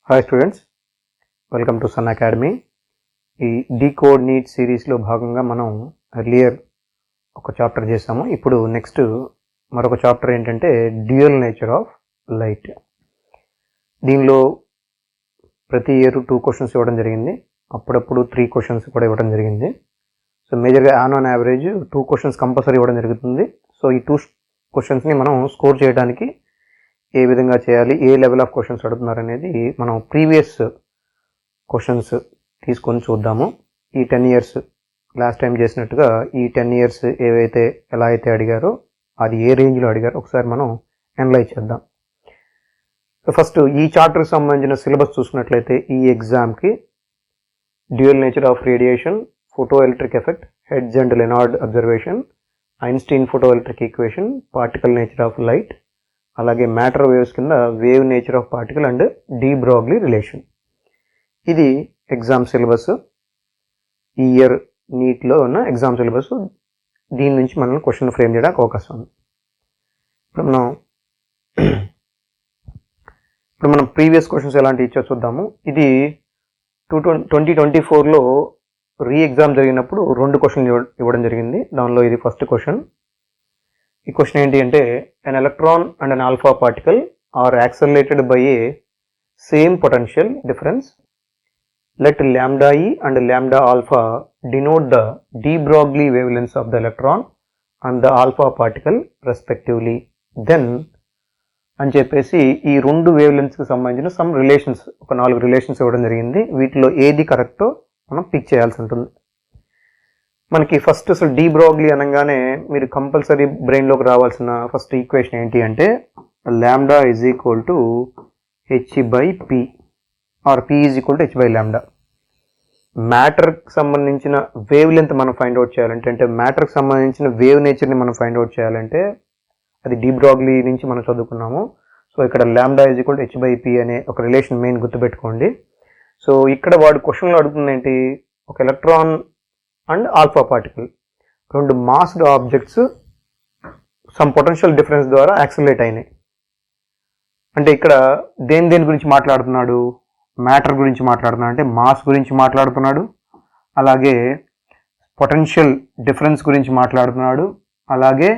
Hi students, welcome to Sun Academy. ఈ decode NEET సిరీస్లో భాగంగా మనం ఎర్లియర్ ఒక చాప్టర్ చేసాము. ఇప్పుడు నెక్స్ట్ మరొక చాప్టర్ ఏంటంటే డ్యూయల్ నేచర్ ఆఫ్ లైట్. దీనిలో ప్రతి ఇయర్ 2 క్వశ్చన్స్ ఇవ్వడం జరిగింది, అప్పుడప్పుడు 3 క్వశ్చన్స్ కూడా ఇవ్వడం జరిగింది. సో మేజర్గా ఆన్ యావరేజ్ 2 క్వశ్చన్స్ కంపల్సరీ ఇవ్వడం జరుగుతుంది. సో ఈ 2 క్వశ్చన్స్ని మనం స్కోర్ చేయడానికి ఏ విధంగా చేయాలి, ఏ లెవెల్ ఆఫ్ క్వశ్చన్స్ అడుగుతున్నారు అనేది మనం ప్రీవియస్ క్వశ్చన్స్ తీసుకొని చూద్దాము. ఈ 10 ఇయర్స్ లాస్ట్ టైం చేసినట్టుగా ఈ 10 ఇయర్స్ ఏవైతే ఎలా అయితే అడిగారో అది ఏ రేంజ్లో అడిగారో ఒకసారి మనం అనలైజ్ చేద్దాం. సో ఫస్ట్ ఈ చాప్టర్కి సంబంధించిన సిలబస్ చూసుకున్నట్లయితే ఈ ఎగ్జామ్కి dual nature of radiation, photo electric effect, Hertz and Lenard observation, Einstein photo electric equation, particle nature of light, అలాగే మ్యాటర్ వేవ్స్ కింద wave nature of particle and de Broglie relation. ఇది exam syllabus, ఈ year నీట్లో ఉన్న exam syllabus. దీని నుంచి మనం question frame చేయడానికి అవకాశం ఉంది. ఇప్పుడు మనం ప్రీవియస్ క్వశ్చన్స్ ఎలాంటి ఇచ్చో చూద్దాము. ఇది 2024లో రీ ఎగ్జామ్ జరిగినప్పుడు 2 క్వశ్చన్లు ఇవ్వడం జరిగింది. దానిలో ఇది ఫస్ట్ క్వశ్చన్. ఈ క్వశ్చన్ ఏంటి అంటే, an electron and an alpha particle are accelerated by a same potential difference. Let lambda e and lambda alpha denote the de Broglie wavelengths of the electron and the alpha particle respectively. Then అని చెప్పేసి ఈ 2 wave లెంత్స్కి సంబంధించిన some relations, ఒక 4 relations ఇవ్వడం జరిగింది. వీటిలో ఏది కరెక్టో మనం పిక్ చేయాల్సి ఉంటుంది. మనకి ఫస్ట్ అసలు డి బ్రోగ్లీ అనగానే మీరు కంపల్సరీ బ్రెయిన్లోకి రావాల్సిన ఫస్ట్ ఈక్వేషన్ ఏంటి అంటే lambda is equal to h by p or p is equal to h by lambda. మ్యాటర్కి సంబంధించిన వేవ్ లెంత్ మనం ఫైండ్ అవుట్ చేయాలంటే, అంటే మ్యాటర్కి సంబంధించిన వేవ్ నేచర్ని మనం ఫైండ్ అవుట్ చేయాలంటే అది డి బ్రోగ్లీ నుంచి మనం చదువుకున్నాము. సో ఇక్కడ lambda is equal to h by P అనే ఒక రిలేషన్ మెయిన్ గుర్తుపెట్టుకోండి. సో ఇక్కడ వాడు క్వశ్చన్లో అడుగుతుంది ఏంటి, ఒక electron and alpha particle, 2 mashed objects some potential difference ద్వారా యాక్సిలరేట్ అయినాయి. అంటే ఇక్కడ దేని గురించి మాట్లాడుతున్నాడు, మ్యాటర్ గురించి మాట్లాడుతున్నాడు, అంటే మాస్ గురించి మాట్లాడుతున్నాడు, అలాగే పొటెన్షియల్ డిఫరెన్స్ గురించి మాట్లాడుతున్నాడు, అలాగే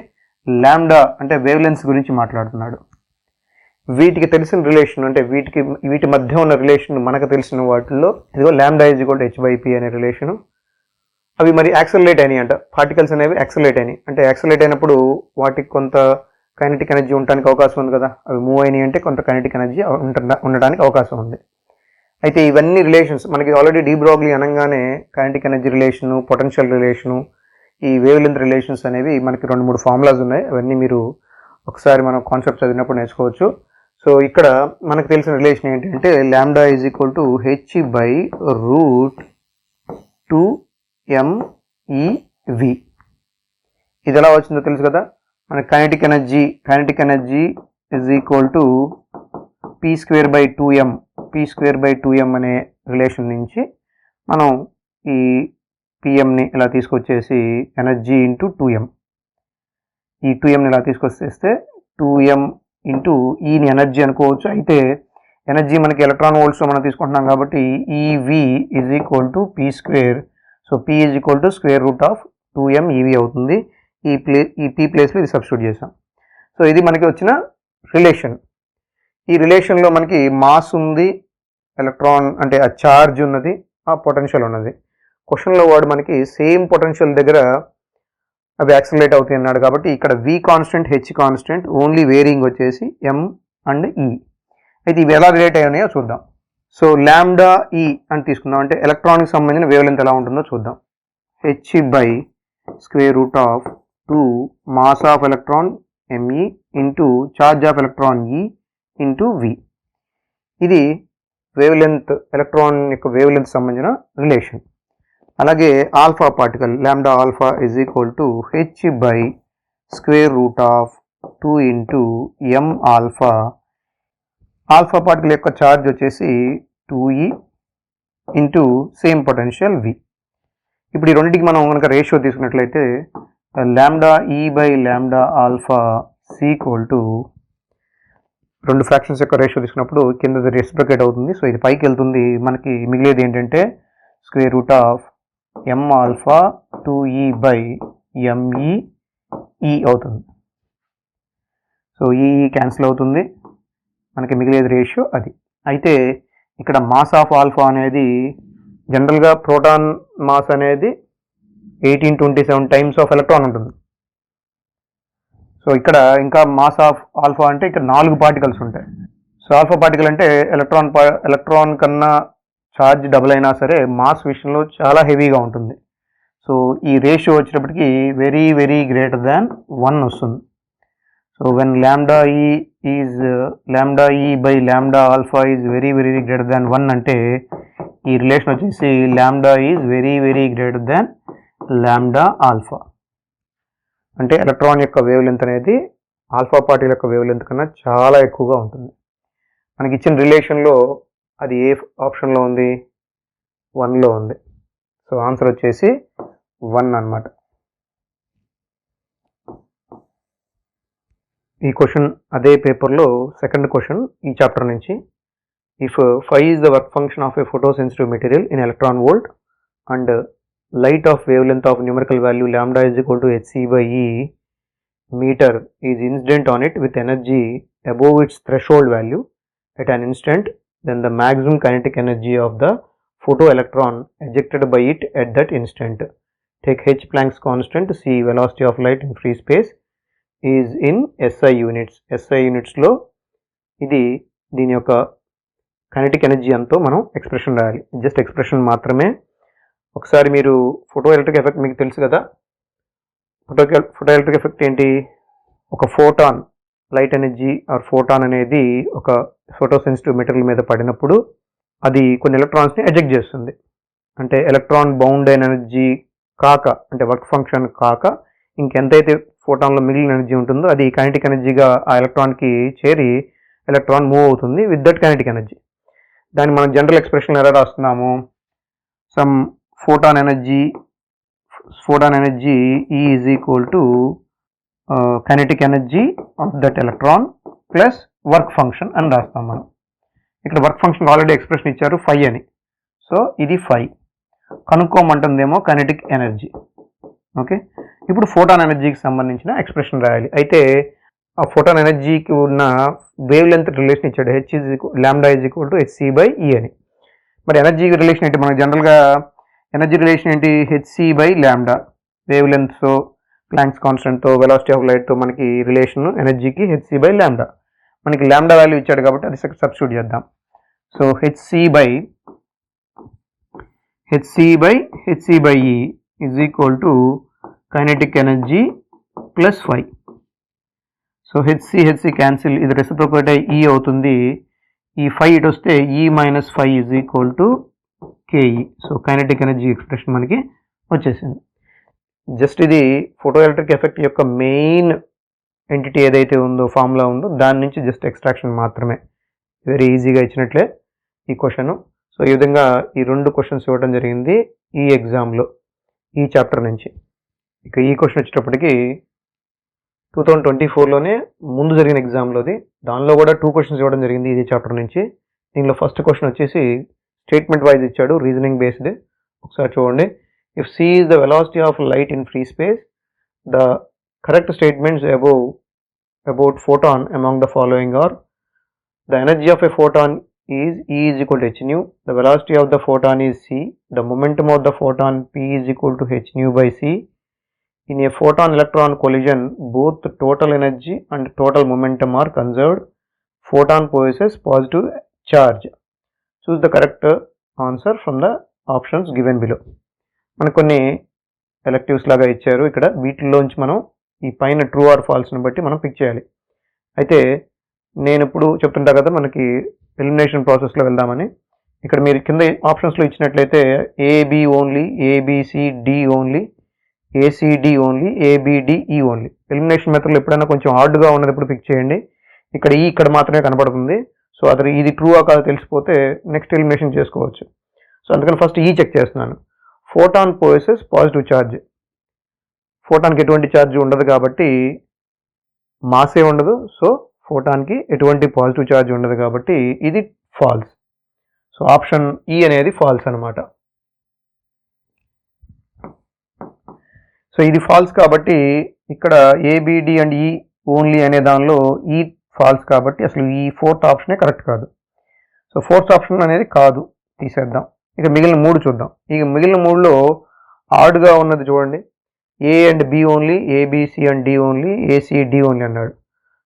లాంబ్డా అంటే వేవ్ లెంత్స్ గురించి మాట్లాడుతున్నాడు. వీటికి తెలిసిన రిలేషన్, అంటే వీటి మధ్య ఉన్న రిలేషన్ మనకు తెలిసిన వాటిల్లో ఇదిగో lambda is equal to h by P అనే రిలేషను. అవి మరి యాక్సలరేట్ అయినాయి అంట, పార్టికల్స్ అనేవి యాక్సలరేట్ అయినాయి. అంటే యాక్సలరేట్ అయినప్పుడు వాటికి కొంత కైనెటిక్ ఎనర్జీ ఉండడానికి అవకాశం ఉంది కదా, అవి మూవ్ అయినాయి అంటే కొంత కైనెటిక్ ఎనర్జీ ఉండడానికి అవకాశం ఉంది. అయితే ఇవన్నీ రిలేషన్స్ మనకి ఆల్రెడీ డి బ్రోగ్లీ అనగానే kinetic energy relation, potential relation, ఈ వేవ్ లెంత్ రిలేషన్స్ అనేవి మనకి 2-3 ఫార్ములాస్ ఉన్నాయి. అవన్నీ మీరు ఒకసారి మనం కాన్సెప్ట్ చదివినప్పుడు నేర్చుకోవచ్చు. సో ఇక్కడ మనకు తెలిసిన రిలేషన్ ఏంటంటే lambda is equal to h by root 2mEV. ఇది ఎలా వచ్చిందో తెలుసు కదా, మన kinetic energy is equal to p²/2m అనే రిలేషన్ నుంచి మనం ఈ పిఎంని ఇలా తీసుకొచ్చేసి ఎనర్జీ ఇంటూ 2m, ఈ 2mని ఇలా తీసుకొచ్చేస్తే 2m ఇంటూ ఈని ఎనర్జీ అనుకోవచ్చు. అయితే ఎనర్జీ మనకి ఎలక్ట్రాన్ వోల్ట్స్లో మనం తీసుకుంటున్నాం కాబట్టి EV is equal to p². So p is equal to √2mEV అవుతుంది. ఈ p ప్లేస్లో ఇది సబ్స్టిట్యూట్ చేసాం. సో ఇది మనకి వచ్చిన రిలేషన్. ఈ రిలేషన్లో మనకి మాస్ ఉంది, ఎలక్ట్రాన్ అంటే ఆ ఛార్జ్ ఉన్నది, ఆ పొటెన్షియల్ ఉన్నది. క్వశ్చన్లో వాడు మనకి సేమ్ పొటెన్షియల్ దగ్గర అవి యాక్సిలరేట్ అవుతాయి అన్నాడు కాబట్టి ఇక్కడ v constant, h constant, only wearing వచ్చేసి m అండ్ e. అయితే ఇవి ఎలా రిలేట్ అయ్యాయో చూద్దాం. సో లాంబ్డా ఈ అని తీసుకుందాం, అంటే ఎలక్ట్రాన్కి సంబంధించిన వేవ్ లెంత్ ఎలా ఉంటుందో చూద్దాం. H by √2 mass of electron ME into charge of electron E into V. ఇది వేవ్ లెంత్, ఎలక్ట్రాన్ యొక్క వేవ్ లెంత్ సంబంధించిన రిలేషన్. అలాగే alpha particle lambda alpha is equal to h by √2 into m alpha. Alpha particle యొక్క charge వచ్చేసి 2e into same potential v. ఇప్పుడు ఈ రెండింటికి మనం కనుక రేషియో తీసుకున్నట్లయితే lambda e by lambda alpha equal to రెండు ఫ్రాక్షన్స్ యొక్క రేషియో తీసుకున్నప్పుడు కింద రెసిప్రొకేట్ అవుతుంది. సో ఇది పైకి వెళ్తుంది. మనకి మిగిలేది ఏంటంటే square root of m alpha 2e by me e అవుతుంది. సో ఈ క్యాన్సిల్ అవుతుంది, మనకి మిగిలేది రేషియో అది. అయితే ఇక్కడ మాస్ ఆఫ్ ఆల్ఫా అనేది జనరల్గా ప్రోటాన్ మాస్ అనేది 1827 టైమ్స్ ఆఫ్ ఎలక్ట్రాన్ ఉంటుంది. సో ఇక్కడ ఇంకా మాస్ ఆఫ్ ఆల్ఫా అంటే ఇక్కడ 4 పార్టికల్స్ ఉంటాయి. సో ఆల్ఫా పార్టికల్ అంటే ఎలక్ట్రాన్ కన్నా ఛార్జ్ డబుల్ అయినా సరే మాస్ విషయంలో చాలా హెవీగా ఉంటుంది. సో ఈ రేషియో వచ్చేటప్పటికి వెరీ వెరీ గ్రేటర్ దాన్ 1 వస్తుంది. So when lambda e by lambda alpha is very very greater than 1 అంటే ఈ రిలేషన్ వచ్చేసి lambda is very very greater than lambda alpha. అంటే ఎలక్ట్రాన్ యొక్క వేవ్ లెంత్ అనేది ఆల్ఫా పార్టికల్ యొక్క wave length కన్నా చాలా ఎక్కువగా ఉంటుంది. మనకి ఇచ్చిన రిలేషన్లో అది ఏ ఆప్షన్లో ఉంది? 1లో ఉంది. సో ఆన్సర్ వచ్చేసి 1 అన్నమాట. ఈ క్వశ్చన్ అదే పేపర్లో సెకండ్ క్వశ్చన్ ఈ చాప్టర్ నుంచి. If phi is the work function of a photosensitive material in electron volt and light of wavelength of numerical value lambda is equal to hc by e meter is incident on it with energy above its threshold value at an instant, then the maximum kinetic energy of the photoelectron ejected by it at that instant. Take h Planck's constant, c velocity of light in free space is in SI units. SI unitsలో ఇది దీని యొక్క kinetic energy అంతో మనం expression రాయాలి. Just expression మాత్రమే. ఒకసారి మీరు photo electric effect మీకు తెలుసు కదా. ఫోటో ఎలక్ట్రిక్ ఎఫెక్ట్ ఏంటి? ఒక photon light energy or photon అనేది ఒక ఫోటో సెన్సిటివ్ మెటీరియల్ మీద పడినప్పుడు అది కొన్ని ఎలక్ట్రాన్స్ని ఎజెక్ట్ చేస్తుంది. అంటే ఎలక్ట్రాన్ బౌండ్ అయిన ఎనర్జీ కాక, అంటే వర్క్ ఫంక్షన్ కాక ఇంకెంతైతే ఫోటాన్లో మిగిలిన ఎనర్జీ ఉంటుందో అది కైనెటిక్ ఎనర్జీగా ఆ ఎలక్ట్రాన్కి చేరి ఎలక్ట్రాన్ మూవ్ అవుతుంది విత్ దట్ కైనెటిక్ ఎనర్జీ. దాన్ని మనం జనరల్ ఎక్స్ప్రెషన్ ఎలా రాస్తున్నాము? Some photon energy E is equal to kinetic energy of that electron plus work function అని రాస్తాం మనం. ఇక్కడ వర్క్ ఫంక్షన్ ఆల్రెడీ ఎక్స్ప్రెషన్ ఇచ్చారు ఫై అని. సో ఇది ఫై. కనుక్కోమంటుందేమో కైనెటిక్ ఎనర్జీ. ఓకే, ఇప్పుడు ఫోటాన్ ఎనర్జీకి సంబంధించిన ఎక్స్ప్రెషన్ రాయాలి. అయితే ఆ ఫోటాన్ ఎనర్జీకి ఉన్న వేవ్ లెంత్ రిలేషన్ ఇచ్చాడు, lambda is equal to hc by e అని. మరి ఎనర్జీ రిలేషన్ ఏంటి? మనకు జనరల్గా ఎనర్జీ రిలేషన్ ఏంటి? hc by lambda. వేవ్ లెంత్తో, ప్లాంక్స్ కాన్స్టెంట్తో, వెలాసిటీ ఆఫ్ లైట్తో మనకి రిలేషన్ ఎనర్జీకి hc by lambda. మనకి lambda వాల్యూ ఇచ్చాడు కాబట్టి అది సబ్స్టిట్యూట్ చేద్దాం. So hc by e is equal to kinetic energy plus phi. So hc cancel, ఇది రెసిప్రొకేట్ అయ్యి e అవుతుంది. ఈ phi ఇటు వస్తే e minus phi is equal to ke. So kinetic energy expression మనకి వచ్చేసింది. జస్ట్ ఇది ఫోటో ఎలక్ట్రిక్ ఎఫెక్ట్ యొక్క మెయిన్ ఎంటిటీ ఏదైతే ఉందో, ఫార్ములా ఉందో, దాని నుంచి జస్ట్ ఎక్స్ట్రాక్షన్ మాత్రమే. వెరీ ఈజీగా ఇచ్చినట్లే ఈ క్వశ్చన్. సో ఈ విధంగా ఈ 2 క్వశ్చన్స్ ఇవ్వడం జరిగింది ఈ ఎగ్జామ్లో, ఈ చాప్టర్ నుంచి. ఇక ఈ క్వశ్చన్ వచ్చేటప్పటికి 2024లోనే ముందు జరిగిన ఎగ్జామ్లోది. దానిలో కూడా 2 క్వశ్చన్స్ ఇవ్వడం జరిగింది ఇది చాప్టర్ నుంచి. దీనిలో ఫస్ట్ క్వశ్చన్ వచ్చేసి స్టేట్మెంట్ వైజ్ ఇచ్చాడు, రీజనింగ్ బేస్డ్. ఒకసారి చూడండి. If c is the velocity of light in free space, the correct statements about photon among the following are: the energy of a photon is E is equal to h nu, the velocity of the photon is c, the momentum of the photon p is equal to h nu by c. In a photon electron collision, both total energy and total momentum are conserved. Photon possesses positive charge. Choose the correct answer from the options given below. మనకు కొన్ని electives లాగా ఇచ్చారు ఇక్కడ. వీటిల్లోంచి మనం ఈ పైన true or ఫాల్స్ని బట్టి మనం పిక్ చేయాలి. అయితే నేను ఇప్పుడు చెప్తుంటా కదా మనకి ఎలిమినేషన్ ప్రాసెస్లో వెళ్దామని. ఇక్కడ మీరు కింద ఆప్షన్స్లో ఇచ్చినట్లయితే AB only, ABCD only, ACD only, ABDE only. Elimination మెథడ్లో ఎప్పుడైనా కొంచెం హార్డ్గా ఉన్నప్పుడు పిక్ చేయండి. ఇక్కడ ఈ ఇక్కడ మాత్రమే కనపడుతుంది. సో అది ఇది ట్రూ ఆ కాదో తెలిసిపోతే నెక్స్ట్ ఎలిమినేషన్ చేసుకోవచ్చు. సో అందుకని ఫస్ట్ ఈ చెక్ చేస్తున్నాను. Photon possess positive charge. ఫోటాన్కి ఎటువంటి ఛార్జ్ ఉండదు కాబట్టి మాసే ఉండదు. సో ఫోటాన్కి ఎటువంటి పాజిటివ్ ఛార్జ్ ఉండదు కాబట్టి ఇది ఫాల్స్. సో ఆప్షన్ ఈ అనేది ఫాల్స్ అనమాట. సో ఇది ఫాల్స్ కాబట్టి ఇక్కడ ఏబిడి అండ్ ఈ ఓన్లీ అనే దానిలో ఈ ఫాల్స్ కాబట్టి అసలు ఈ ఫోర్త్ ఆప్షనే కరెక్ట్ కాదు. సో ఫోర్త్ ఆప్షన్ అనేది కాదు, తీసేద్దాం. ఇక మిగిలిన 3 చూద్దాం. ఇక మిగిలిన 3లో ఆడ్గా ఉన్నది చూడండి, A and B only, ABC and D only, AC D only అన్నాడు.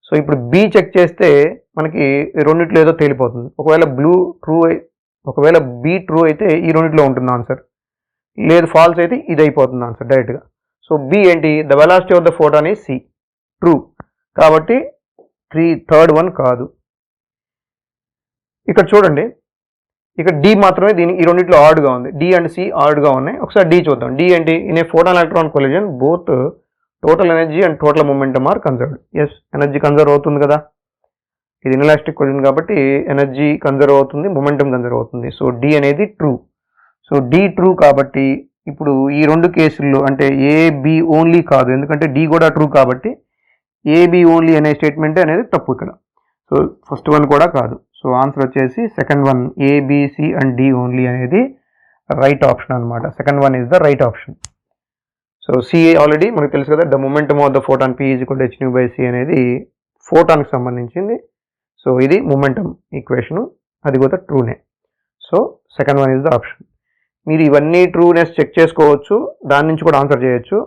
సో ఇప్పుడు బి చెక్ చేస్తే మనకి రెండిట్లో ఏదో తేలిపోతుంది. ఒకవేళ బి ట్రూ అయితే ఈ రెండిట్లో ఉంటుంది ఆన్సర్, లేదు ఫాల్స్ అయితే ఇది అయిపోతుంది ఆన్సర్ డైరెక్ట్గా. సో బి ఏంటి, the velocity of the photon is C, true కాబట్టి థర్డ్ వన్ కాదు. ఇక్కడ చూడండి, ఇక్కడ డి మాత్రమే ఈ రెండిట్లో ఆడ్గా ఉంది. డి అండ్ సి ఆడ్గా ఉన్నాయి. ఒకసారి డి చూద్దాం. డి ఏంటి, in a photon electron collision both total energy and total momentum are conserved. Yes, energy conserve అవుతుంది కదా, ఇది ఇన్ఎలాస్టిక్ కొలిజన్ కాబట్టి ఎనర్జీ కన్జర్వ్ అవుతుంది, మొమెంటమ్ కన్జర్వ్ అవుతుంది. సో డి అనేది ట్రూ. సో డి ట్రూ కాబట్టి ఇప్పుడు ఈ 2 కేసుల్లో అంటే ఏబి ఓన్లీ కాదు, ఎందుకంటే డి కూడా ట్రూ కాబట్టి ఏబి ఓన్లీ అనే స్టేట్మెంట్ అనేది తప్పు ఇక్కడ. సో ఫస్ట్ వన్ కూడా కాదు. సో ఆన్సర్ వచ్చేసి second one, ABC and D only అనేది రైట్ ఆప్షన్ అనమాట. Second one is the right option. So C already మనకు తెలుసు కదా, the momentum of the photon p is equal to h nu by c అనేది ఫోటాన్కి సంబంధించింది. So ఇది momentum equation, అది కూడా ట్రూనే. So second one is the option. మీరు ఇవన్నీ ట్రూనెస్ చెక్ చేసుకోవచ్చు, దాని నుంచి కూడా ఆన్సర్ చేయొచ్చు.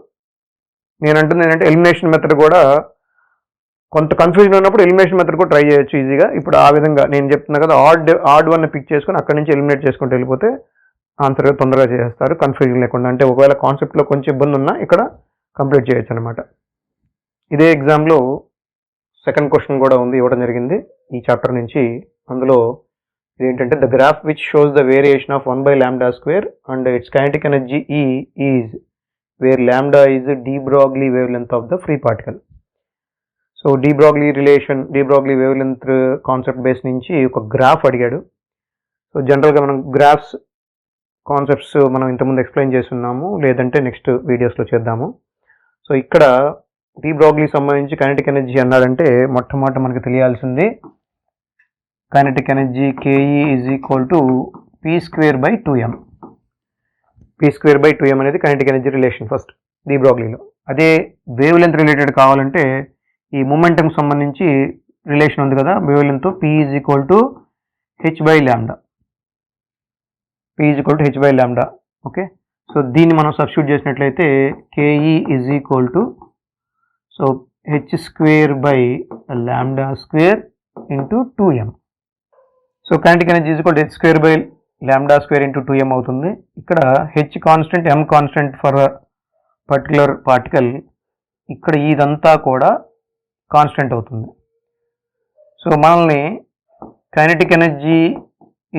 నేను అంటుంది ఏంటంటే ఎలిమినేషన్ మెథడ్ కూడా కొంత కన్ఫ్యూజన్ ఉన్నప్పుడు ఎలిమినేషన్ మెథడ్ కూడా ట్రై చేయొచ్చు ఈజీగా. ఇప్పుడు ఆ విధంగా నేను చెప్తున్నా కదా, ఆడ్ వన్ పిక్ చేసుకొని అక్కడి నుంచి ఎలిమినేట్ చేసుకుంటూ వెళ్ళిపోతే ఆన్సర్ తొందరగా చేస్తారు కన్ఫ్యూజన్ లేకుండా. అంటే ఒకవేళ కాన్సెప్ట్లో కొంచెం ఇబ్బంది ఉన్నా ఇక్కడ కంప్లీట్ చేయొచ్చు అనమాట. ఇదే ఎగ్జామ్లో సెకండ్ క్వశ్చన్ కూడా ఉంది, ఇవ్వడం జరిగింది ఈ చాప్టర్ నుంచి. అందులో ఇదేంటంటే, the graph which shows the variation of 1/λ² and its kinetic energy E is where λ is de Broglie wave length of the free particle. So de Broglie wave length concept base నుంచి ఒక graph అడిగాడు. So జనరల్గా మనం graphs concepts మనం ఇంతకుముందు explain చేస్తున్నాము, లేదంటే next వీడియోస్లో చేద్దాము. సో ఇక్కడ డి బ్రోగ్లీ సంబంధించి కైనెటిక్ ఎనర్జీ అన్నాడంటే మొట్టమొదట మనకు తెలియాల్సింది kinetic energy KE is equal to p²/2m. p²/2m అనేది కైనెటిక్ ఎనర్జీ రిలేషన్ ఫస్ట్ డి బ్రోగ్లీలో. అదే వేవ్ లెంత్ రిలేటెడ్ కావాలంటే ఈ మొమెంటంకి సంబంధించి రిలేషన్ ఉంది కదా wavelength, p is equal to h/λ. p is equal to h/λ. Okay, so దీన్ని మనం సబ్స్టిట్యూట్ చేసినట్లయితే KE is equal to so h²/λ² into 2m. So kinetic energy is equal to h²/λ² into 2m అవుతుంది. ఇక్కడ h constant, m constant for particular particle. ఇక్కడ ఇదంతా కూడా constant అవుతుంది. So మనల్ని kinetic energy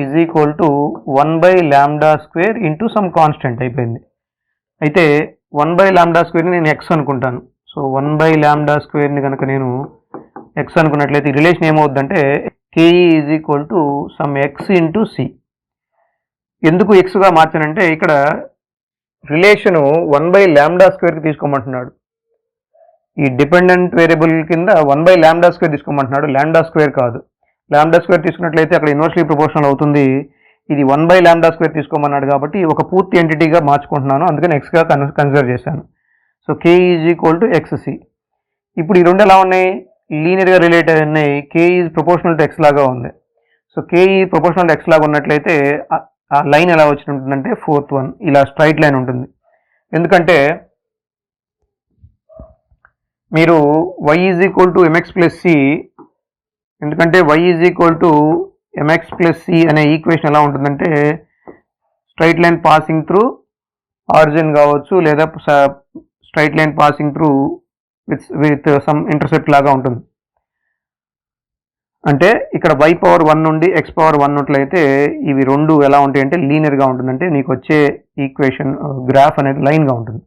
is equal to 1/λ² into some constant అయిపోయింది. అయితే 1/λ² నేను x అనుకుంటాను. సో 1/λ² కనుక నేను x అనుకున్నట్లయితే ఈ రిలేషన్ ఏమవుద్దంటే KE is equal to some x into c. ఎందుకు ఎక్స్గా మార్చానంటే ఇక్కడ రిలేషను 1/λ²కి తీసుకోమంటున్నాడు. ఈ డిపెండెంట్ వేరియబుల్ కింద 1/λ² తీసుకోమంటున్నాడు, λ² కాదు. λ² తీసుకున్నట్లయితే అక్కడ ఇన్వర్స్లీ ప్రపోర్షనల్ అవుతుంది. ఇది 1/λ² తీసుకోమన్నాడు కాబట్టి ఒక పూర్తి ఎంటిటీగా మార్చుకుంటున్నాను, అందుకని ఎక్స్గా కన్సిడర్ చేశాను. So K is equal to XC. ఇప్పుడు ఈ రెండు ఎలా ఉన్నాయి, లీనియర్గా రిలేట్ ఉన్నాయి. కే ఈజ్ ప్రపోర్షనల్ టు ఎక్స్ లాగా ఉంది. సో కే ఈ ప్రపోర్షనల్ టు ఎక్స్ లాగా ఉన్నట్లయితే ఆ లైన్ ఎలా వచ్చి ఉంటుందంటే ఫోర్త్ వన్ ఇలా స్ట్రైట్ లైన్ ఉంటుంది. ఎందుకంటే మీరు y is equal to mx plus C, ఎందుకంటే y is equal to mx plus C అనే ఈక్వేషన్ ఎలా ఉంటుందంటే straight line passing through origin కావచ్చు, లేదా straight line passing through with some intercept లాగా ఉంటుంది. అంటే ఇక్కడ y⁴ నుండి x⁴ ఉన్నట్లయితే ఇవి రెండు ఎలా ఉంటాయి అంటే లీనియర్గా ఉంటుందంటే నీకు వచ్చే ఈక్వేషన్ గ్రాఫ్ అనేది లైన్గా ఉంటుంది.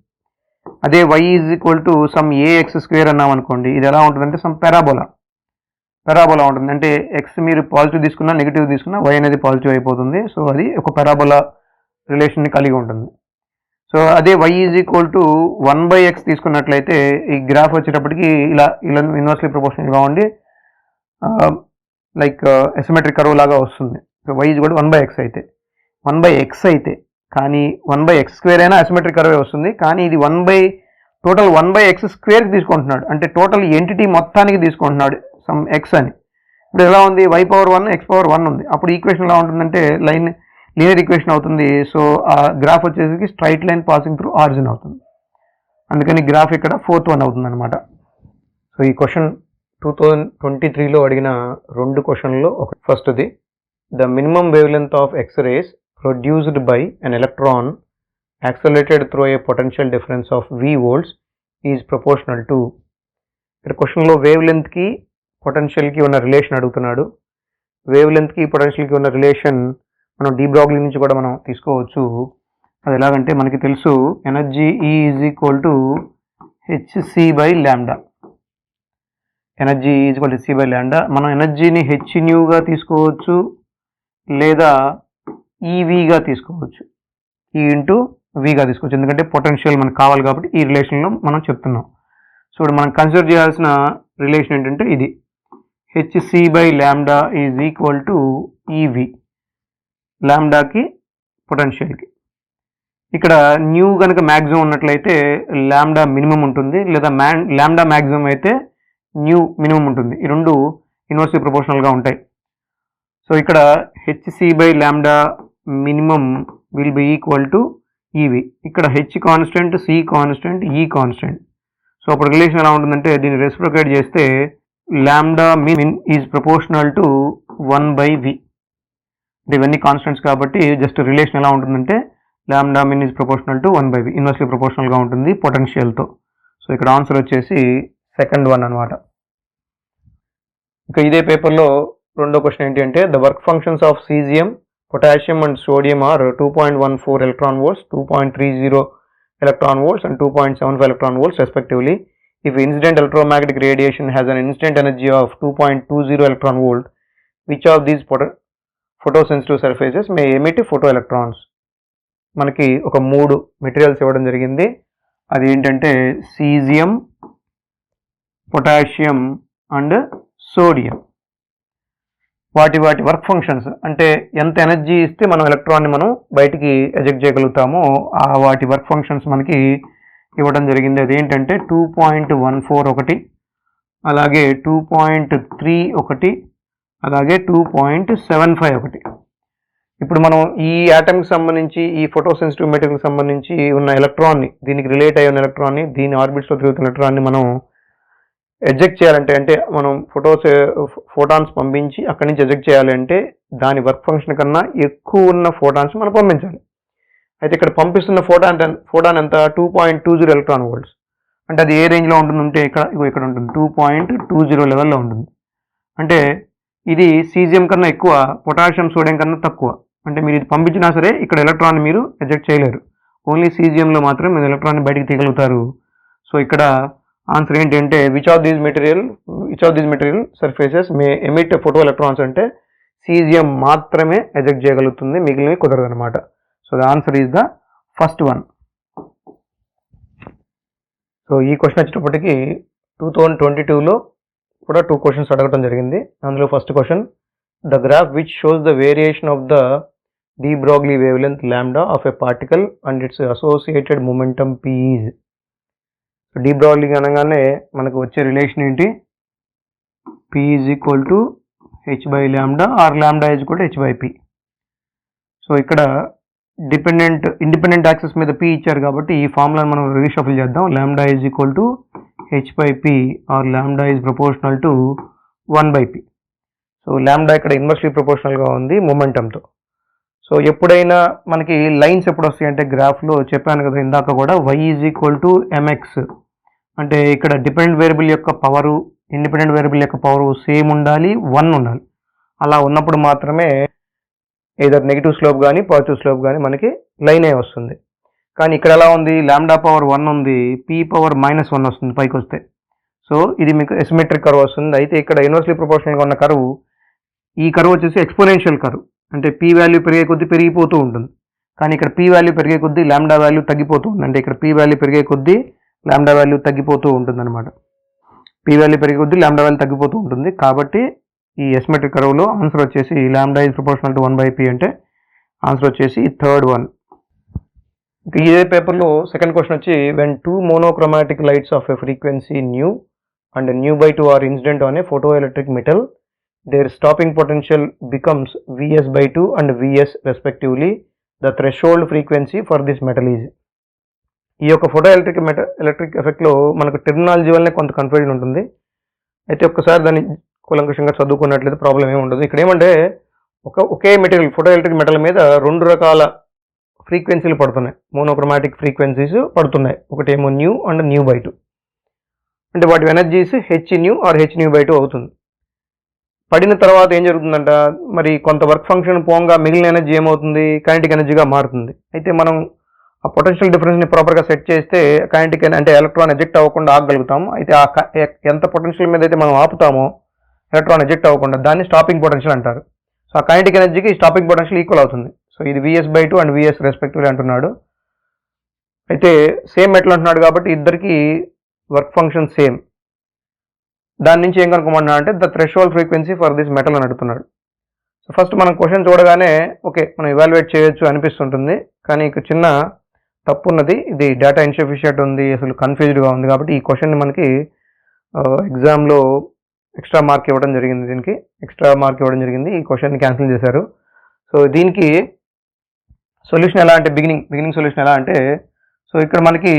అదే y is equal to some ax² అన్నాం అనుకోండి, ఇది ఎలా ఉంటుందంటే సమ్ పెరాబోలా ఉంటుంది. అంటే x మీరు పాజిటివ్ తీసుకున్నా నెగిటివ్ తీసుకున్నా y అనేది పాజిటివ్ అయిపోతుంది. సో అది ఒక పెరాబోలా రిలేషన్ని కలిగి ఉంటుంది. సో అదే y is equal to 1/x తీసుకున్నట్లయితే ఈ గ్రాఫ్ వచ్చేటప్పటికి ఇలా ఇన్వర్స్లీ ప్రపోర్షనల్గా ఉండి లైక్ ఎసిమెట్రిక్ కర్వ్ లాగా వస్తుంది. సో y ఈజ్ కూడా 1/x అయితే 1/x అయితే కానీ 1/x² అయినా అసిమెట్రిక్ కర్వే వస్తుంది. కానీ ఇది టోటల్ 1/x² తీసుకుంటున్నాడు, అంటే టోటల్ ఎంటిటీ మొత్తానికి తీసుకుంటున్నాడు సమ్ x అని. ఇప్పుడు ఎలా ఉంది, y⁴1 x⁴1 ఉంది. అప్పుడు ఈక్వేషన్ ఎలా ఉంటుందంటే లీనియర్ ఈక్వేషన్ అవుతుంది. సో ఆ గ్రాఫ్ వచ్చేసి straight line passing through origin అవుతుంది. అందుకని గ్రాఫ్ ఇక్కడ 4th వన్ అవుతుంది అనమాట. సో ఈ క్వశ్చన్ 2023లో అడిగిన 2 క్వశ్చన్లో ఫస్ట్ది, the minimum wave length of x rays produced by an electron accelerated through a potential difference of v volts is proportional to. ఇక్కడ క్వశ్చన్లో వేవ్ లెంత్కి పొటెన్షియల్కి ఉన్న రిలేషన్ అడుగుతున్నాడు. వేవ్ లెంత్కి పొటెన్షియల్కి ఉన్న రిలేషన్ మనం డి బ్రోగ్లీ నుంచి కూడా మనం తీసుకోవచ్చు. అది ఎలాగంటే మనకి తెలుసు, energy E is equal to hc/λ. Energy E is equal to hc/λ. మనం ఎనర్జీని hν తీసుకోవచ్చు లేదా ఈవీగా తీసుకోవచ్చు, E/Vగా తీసుకోవచ్చు. ఎందుకంటే పొటెన్షియల్ మనకు కావాలి కాబట్టి ఈ రిలేషన్లో మనం చెప్తున్నాం. సో ఇప్పుడు మనం కన్సిడర్ చేయాల్సిన రిలేషన్ ఏంటంటే ఇది, hc/λ is equal to eV, లాంబ్డాకి పొటెన్షియల్కి. ఇక్కడ న్యూ కనుక మ్యాక్సిమం ఉన్నట్లయితే లాంబ్డా మినిమం ఉంటుంది, లేదా లాంబ్డా మ్యాక్సిమం అయితే న్యూ మినిమం ఉంటుంది. ఈ రెండు ఇన్వర్స్లీ ప్రపోర్షనల్గా ఉంటాయి. సో ఇక్కడ hc/λ minimum will be equal to eV. ఇక్కడ h constant, c constant, e constant. So అప్పుడు రిలేషన్ ఎలా ఉంటుందంటే దీన్ని రెసిప్రొకేట్ చేస్తే lambda min is proportional to 1/v. ఇవన్నీ కాన్స్టెంట్స్ కాబట్టి జస్ట్ రిలేషన్ ఎలా ఉంటుందంటే lambda min is proportional to 1/v, inversely ప్రపోర్షనల్గా ఉంటుంది పొటెన్షియల్తో. సో ఇక్కడ ఆన్సర్ వచ్చేసి సెకండ్ వన్ అనమాట. ఇక ఇదే పేపర్లో రెండో క్వశ్చన్ ఏంటి అంటే, the work functions of caesium, potassium and sodium are 2.14 electron volts, 2.30 electron volts and 2.75 electron volts respectively. If incident electromagnetic radiation has an incident energy of 2.20 electron volt, which of these photosensitive surfaces may emit photoelectrons? మనకి ఒక 3 materials ఇవ్వడం జరిగింది. అది ఏంటంటే caesium, potassium and sodium. వాటి work functions అంటే ఎంత energy ఇస్తే మనం ఎలక్ట్రాన్ని మనం బయటికి ఎజెక్ట్ చేయగలుగుతామో ఆ వాటి వర్క్ ఫంక్షన్స్ మనకి ఇవ్వడం జరిగింది. అది ఏంటంటే 2.14 ఒకటి, అలాగే 2.3 ఒకటి, అలాగే 2.75 ఒకటి. ఇప్పుడు మనం ఈ యాటమ్కి సంబంధించి, ఈ ఫోటోసెన్సిటివ్ మెటీరియల్కి సంబంధించి ఉన్న ఎలక్ట్రాన్ని, దీనికి రిలేట్ అయ్యే ఎలక్ట్రాన్ని, దీని ఆర్బిట్స్లో తిరుగుతున్న ఎలక్ట్రాన్ని మనం ఎజెక్ట్ చేయాలంటే, అంటే మనం ఫోటాన్స్ పంపించి అక్కడి నుంచి ఎజెక్ట్ చేయాలి అంటే దాని వర్క్ ఫంక్షన్ కన్నా ఎక్కువ ఉన్న ఫోటాన్స్ మనం పంపించాలి. అయితే ఇక్కడ పంపిస్తున్న ఫోటాన్ ఎంత, 2.20 electron volts. అంటే అది ఏ రేంజ్లో ఉంటుందంటే ఇక్కడ ఉంటుంది, 2.20 లెవెల్లో ఉంటుంది. అంటే ఇది సీజియం కన్నా ఎక్కువ, పొటాషియం సోడియం కన్నా తక్కువ. అంటే మీరు ఇది పంపించినా సరే ఇక్కడ ఎలక్ట్రాన్ని మీరు ఎజెక్ట్ చేయలేరు, ఓన్లీ సీజియంలో మాత్రం మీరు ఎలక్ట్రాన్ని బయటికి తీయగలుగుతారు. సో ఇక్కడ ఆన్సర్ ఏంటంటే which of these material surfaces May emit photo electrons అంటే సీజియం మాత్రమే ఎజెక్ట్ చేయగలుగుతుంది, మిగిలినవి కుదరదు అనమాట. So the answer is the first one. So ఈ క్వశ్చన్ వచ్చేటప్పటికి 2022లో కూడా 2 క్వశ్చన్స్ అడగడం జరిగింది. అందులో first question, the graph which shows the variation of the D Broglie wave length lambda of a particle and it's associated momentum p is. De Broglie అనగానే మనకు వచ్చే relation ఏంటి, p is equal to h/λ or lambda is equal to h/p. So ఇక్కడ independent axes మీద p ఇచ్చారు కాబట్టి ఈ ఫార్ములాని మనం రీషఫుల్ చేద్దాం. Lambda is equal to h/p or lambda is proportional to 1/p. So lambda ఇక్కడ ఇన్వర్స్లీ ప్రపోర్షనల్గా ఉంది మొమెంటంతో. సో ఎప్పుడైనా మనకి లైన్స్ ఎప్పుడు వస్తాయి అంటే గ్రాఫ్లో చెప్పాను కదా ఇందాక కూడా, y is equal to mx. అంటే ఇక్కడ డిపెండెంట్ వేరియబుల్ యొక్క పవరు, ఇండిపెండెంట్ వేరియబుల్ యొక్క పవరు సేమ్ ఉండాలి, 1 ఉండాలి. అలా ఉన్నప్పుడు మాత్రమే ఏదర్ నెగిటివ్ స్లోప్ కానీ పాజిటివ్ స్లోప్ కానీ మనకి లైన్ అయి వస్తుంది. కానీ ఇక్కడ ఎలా ఉంది, లాంబ్డా పవర్ 1 ఉంది, p పవర్ -1 వస్తుంది పైకి వస్తే. సో ఇది మీకు ఎసిమెట్రిక్ కర్వ్ వస్తుంది. అయితే ఇక్కడ ఇన్వర్స్లీ ప్రపోర్షనల్గా ఉన్న కర్వ్, ఈ కర్వ్ వచ్చేసి ఎక్స్పోనెన్షియల్ కర్వ్, అంటే p వాల్యూ పెరిగే కొద్దీ పెరిగిపోతూ ఉంటుంది. కానీ ఇక్కడ p వాల్యూ పెరిగే కొద్దీ లాంబ్డా వాల్యూ తగ్గిపోతూ ఉంటుంది. అంటే ఇక్కడ p వాల్యూ పెరిగే కొద్దీ లాంబ్డా వాల్యూ తగ్గిపోతూ ఉంటుంది అనమాట. p వాల్యూ పెరిగే కొద్దీ లాంబ్డా వాల్యూ తగ్గిపోతూ ఉంటుంది. కాబట్టి ఈ ఎస్మెట్రిక్ కర్వ్లో ఆన్సర్ వచ్చేసి lambda is proportional to 1/p అంటే ఆన్సర్ వచ్చేసి థర్డ్ వన్. ఇదే పేపర్లో సెకండ్ క్వశ్చన్ వచ్చి when 2 monochromatic lights of a frequency nu and nu/2 are incident on a photoelectric metal, their stopping potential becomes Vs/2 and Vs respectively. The threshold frequency for this metal is. ఈ యొక్క photo electric ఎఫెక్ట్లో మనకు terminology వల్లనే కొంత confusion ఉంటుంది. అయితే ఒక్కసారి దాన్ని కూలంకషంగా చదువుకున్నట్లయితే ప్రాబ్లం ఏమి ఉండదు. ఇక్కడ ఏమంటే ఒకే మెటీరియల్ ఫోటో ఎలక్ట్రిక్ మెటల్ మీద 2 రకాల ఫ్రీక్వెన్సీలు పడుతున్నాయి, మోనోక్రోమాటిక్ ఫ్రీక్వెన్సీస్ పడుతున్నాయి. ఒకటేమో న్యూ అండ్ nu/2 అంటే వాటి ఎనర్జీస్ hν ఆర్ hν/2 అవుతుంది. పడిన తర్వాత ఏం జరుగుతుందంట, మరి కొంత వర్క్ ఫంక్షన్ పోగా మిగిలిన ఎనర్జీ ఏమవుతుంది, కైనెటిక్ ఎనర్జీగా మారుతుంది. అయితే మనం ఆ పొటెన్షియల్ డిఫరెన్స్ని ప్రాపర్గా సెట్ చేస్తే కైనెటిక్ అంటే ఎలక్ట్రాన్ ఎజెక్ట్ అవ్వకుండా ఆగగలుగుతాము. అయితే ఆ ఎంత పొటెన్షియల్ మీద అయితే మనం ఆపుతామో ఎలక్ట్రాన్ ఎజెక్ట్ అవ్వకుండా దాన్ని స్టాపింగ్ పొటెన్షియల్ అంటారు. సో ఆ కైనెటిక్ ఎనర్జీకి స్టాపింగ్ పొటెన్షియల్ ఈక్వల్ అవుతుంది. సో ఇది Vs/2 అండ్ Vs రెస్పెక్టివ్లీ అంటున్నాడు. అయితే సేమ్ మెటల్ అంటున్నాడు కాబట్టి ఇద్దరికి వర్క్ ఫంక్షన్ సేమ్. దాని నుంచి ఏం కనుక్కోమన్నా అంటే the threshold frequency for this metal అని అడుగుతున్నాడు. సో ఫస్ట్ మనం క్వశ్చన్ చూడగానే ఓకే మనం ఇవాల్యుయేట్ చేయొచ్చు అనిపిస్తుంటుంది, కానీ ఇక చిన్న తప్పు ఉన్నది. ఇది డేటా ఇన్సఫిషియెంట్ ఉంది, అసలు కన్ఫ్యూజ్డ్గా ఉంది. కాబట్టి ఈ క్వశ్చన్ని మనకి ఎగ్జామ్లో ఎక్స్ట్రా మార్క్ ఇవ్వడం జరిగింది. దీనికి ఎక్స్ట్రా మార్క్ ఇవ్వడం జరిగింది, ఈ క్వశ్చన్ని క్యాన్సిల్ చేశారు. సో దీనికి సొల్యూషన్ ఎలా అంటే బిగినింగ్ సొల్యూషన్ ఎలా అంటే, సో ఇక్కడ మనకి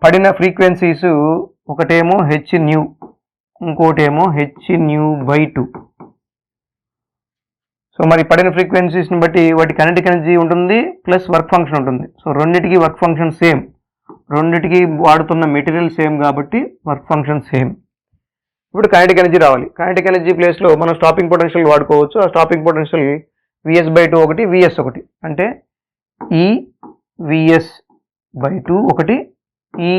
పడిన ఫ్రీక్వెన్సీస్ ఒకటేమో hν, ఇంకోటేమో hν/2. సో మరి పడిన ఫ్రీక్వెన్సీస్ని బట్టి వాటి కైనెటిక్ ఎనర్జీ ఉంటుంది ప్లస్ వర్క్ ఫంక్షన్ ఉంటుంది. సో రెండింటికి వర్క్ ఫంక్షన్ సేమ్, రెండింటికి వాడుతున్న మెటీరియల్ సేమ్ కాబట్టి వర్క్ ఫంక్షన్ సేమ్. ఇప్పుడు కైనెటిక్ ఎనర్జీ రావాలి. కైనెటిక్ ఎనర్జీ ప్లేస్లో మనం స్టాపింగ్ పొటెన్షియల్ వాడుకోవచ్చు. ఆ స్టాపింగ్ పొటెన్షియల్ Vs/2 ఒకటి, Vs ఒకటి, అంటే ఈ Vs/2 ఒకటి, ఈ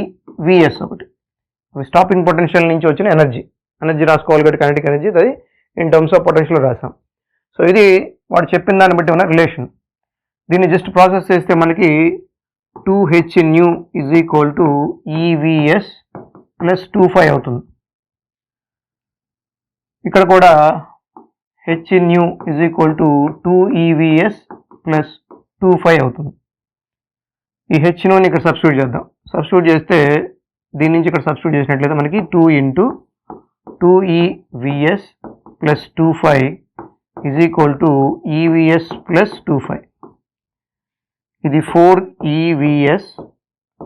Vs ఒకటి. స్టాపింగ్ పొటెన్షియల్ నుంచి వచ్చిన ఎనర్జీ రాసుకోవాలి కాబట్టి కైనెటిక్ ఎనర్జీ అది ఇన్ టర్మ్స్ ఆఫ్ పొటెన్షియల్ రాసాం. సో ఇది వాడు చెప్పిన దాన్ని బట్టి ఉన్న రిలేషన్. దీన్ని జస్ట్ ప్రాసెస్ చేస్తే మనకి 2hν EVs ప్లస్ 25 అవుతుంది. ఇక్కడ కూడా hν 2EVs ప్లస్ 25 అవుతుంది. ఈ hν ఇక్కడ సబ్స్టిట్యూట్ చేద్దాం. సబ్స్టిట్యూట్ చేస్తే దీని నుంచి ఇక్కడ సబ్స్టిట్యూట్ చేసినట్లయితే మనకి 2 × 2EVs ప్లస్ 25 EVs ప్లస్ 25. ఇది 4EVs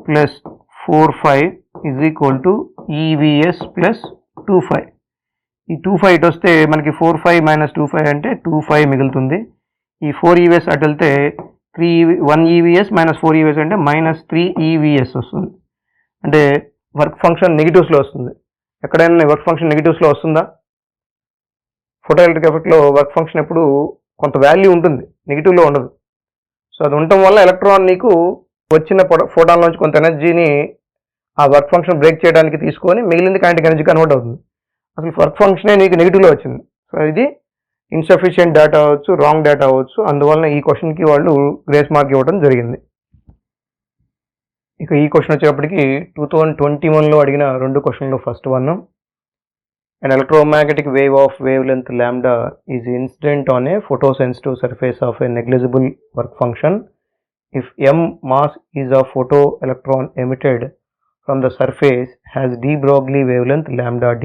ప్లస్ 45 EVs ప్లస్ 25. ఈ 25 ఇటు వస్తే మనకి 45 మైనస్ 25 అంటే 25 మిగులుతుంది. ఈ 4 EVs అటు వెళ్తే 1 EVs మైనస్ 4 EVs అంటే మైనస్ 3 EVs వస్తుంది. అంటే వర్క్ ఫంక్షన్ నెగిటివ్స్లో వస్తుంది. ఎక్కడైనా వర్క్ ఫంక్షన్ నెగిటివ్స్లో వస్తుందా? ఫోటో ఎలక్ట్రిక్ ఎఫెక్ట్లో వర్క్ ఫంక్షన్ ఎప్పుడు కొంత వాల్యూ ఉంటుంది, నెగిటివ్లో ఉండదు. సో అది ఉండటం వల్ల ఎలక్ట్రాన్ నీకు వచ్చిన ఫోటాన్లోంచి కొంత ఎనర్జీని ఆ వర్క్ ఫంక్షన్ బ్రేక్ చేయడానికి తీసుకొని మిగిలింది కైనెటిక్ ఎనర్జీ కన్వర్ట్ అవుతుంది. అసలు వర్క్ ఫంక్షనే నీకు నెగిటివ్లో వచ్చింది. సో ఇది ఇన్సఫిషియెంట్ డేటా అవ్వచ్చు, రాంగ్ డేటా అవ్వచ్చు. అందువలన ఈ క్వశ్చన్కి వాళ్ళు గ్రేస్ మార్క్ ఇవ్వడం జరిగింది. ఇక ఈ క్వశ్చన్ వచ్చేటప్పటికి 2021లో అడిగిన 2 క్వశ్చన్లో first one, an electromagnetic wave of wavelength lambda is incident on a photosensitive surface of a negligible work function if m mass is of photoelectron emitted from the surface has de Broglie wavelength lambda d,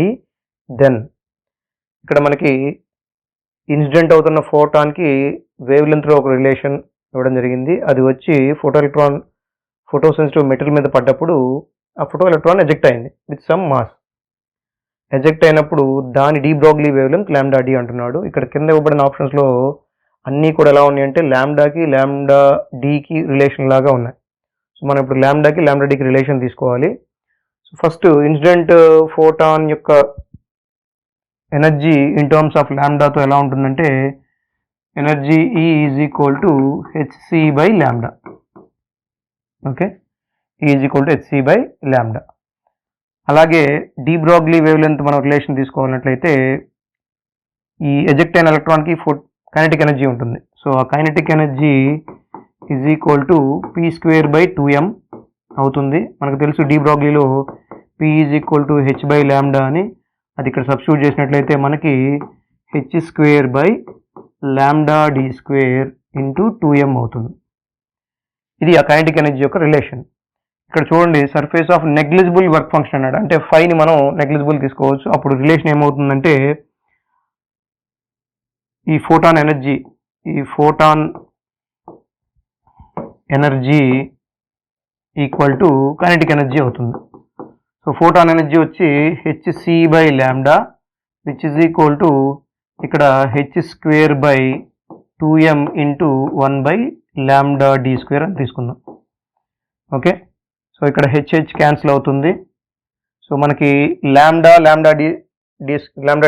then ఇక్కడ మనకి incident అవుతున్న ఫోటాన్కి wave లెంత్లో ఒక relation ఇవ్వడం జరిగింది. అది వచ్చి photosensitive material మీద పడ్డప్పుడు ఆ ఫోటో ఎలక్ట్రాన్ ఎజెక్ట్ అయింది విత్ సమ్ మాస్. ఎజెక్ట్ అయినప్పుడు దాని de Broglie wave length lambda D అంటున్నాడు. ఇక్కడ కింద ఇవ్వబడిన ఆప్షన్స్లో అన్నీ కూడా ఎలా ఉన్నాయి అంటే లాంబ్డాకి లాంబ్డా డీకి రిలేషన్ లాగా ఉన్నాయి. సో మనం ఇప్పుడు లాంబ్డాకి లాంబ్డా డీకి రిలేషన్ తీసుకోవాలి. సో ఫస్ట్ ఇన్సిడెంట్ ఫోటాన్ యొక్క ఎనర్జీ ఇన్ టర్మ్స్ ఆఫ్ లాంబ్డాతో ఎలా ఉంటుందంటే energy E is equal to hc/λ. Okay, E is equal to hc/λ. అలాగే డీ బ్రోగ్లీ వేవ్ లెంత్ మనం రిలేషన్ తీసుకోవాలన్నట్లయితే ఈ ఎజెక్ట్ అయిన ఎలక్ట్రాన్కి కైనెటిక్ ఎనర్జీ ఉంటుంది. సో ఆ kinetic energy is equal to p²/2m అవుతుంది. మనకు తెలుసు డీ బ్రోగ్లీలో p is equal to h/λ అని. అది ఇక్కడ సబ్స్టిట్యూట్ చేసినట్లయితే మనకి H square by lambda D square into 2m అవుతుంది. ఇది ఆ కైనెటిక్ ఎనర్జీ యొక్క రిలేషన్. ఇక్కడ చూడండి, surface of negligible work function అన్నాడు, అంటే ఫైని మనం నెగ్లిజిబుల్ తీసుకోవచ్చు. అప్పుడు రిలేషన్ ఏమవుతుందంటే ఈ photon energy equal to kinetic energy అవుతుంది. సో ఫోటాన్ ఎనర్జీ వచ్చి hc by lambda which is equal to ఇక్కడ h square by 2m into 1 by lambda D square అని తీసుకుందాం. ఓకే, సో ఇక్కడ హెచ్ క్యాన్సిల్ అవుతుంది. సో మనకి లాంబ్డా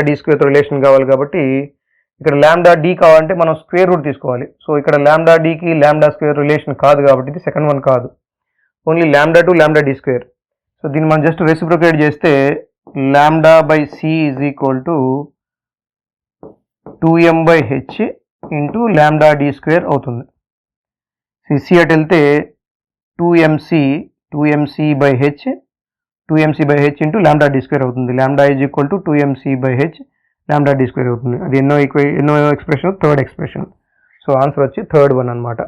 డి స్క్వేర్తో relation కావాలి కాబట్టి ఇక్కడ లాంబ్డా డి కావాలంటే మనం స్క్వేర్ రూట్ తీసుకోవాలి. సో ఇక్కడ లాంబ్డా డికి లాంబ్డా స్క్వేర్ రిలేషన్ కాదు కాబట్టి ఇది సెకండ్ వన్ కాదు, only lambda to lambda D square. So దీన్ని మనం జస్ట్ రెసిప్రొకేట్ చేస్తే lambda by c is equal to 2m by h into lambda D square అవుతుంది. సి అటు వెళ్తే 2mc by h into lambda D square అవుతుంది. Lambda is equal to 2mc by h lambda D square అవుతుంది. అది ఎన్నో expression, third expression. So answer వచ్చి third one అనమాట.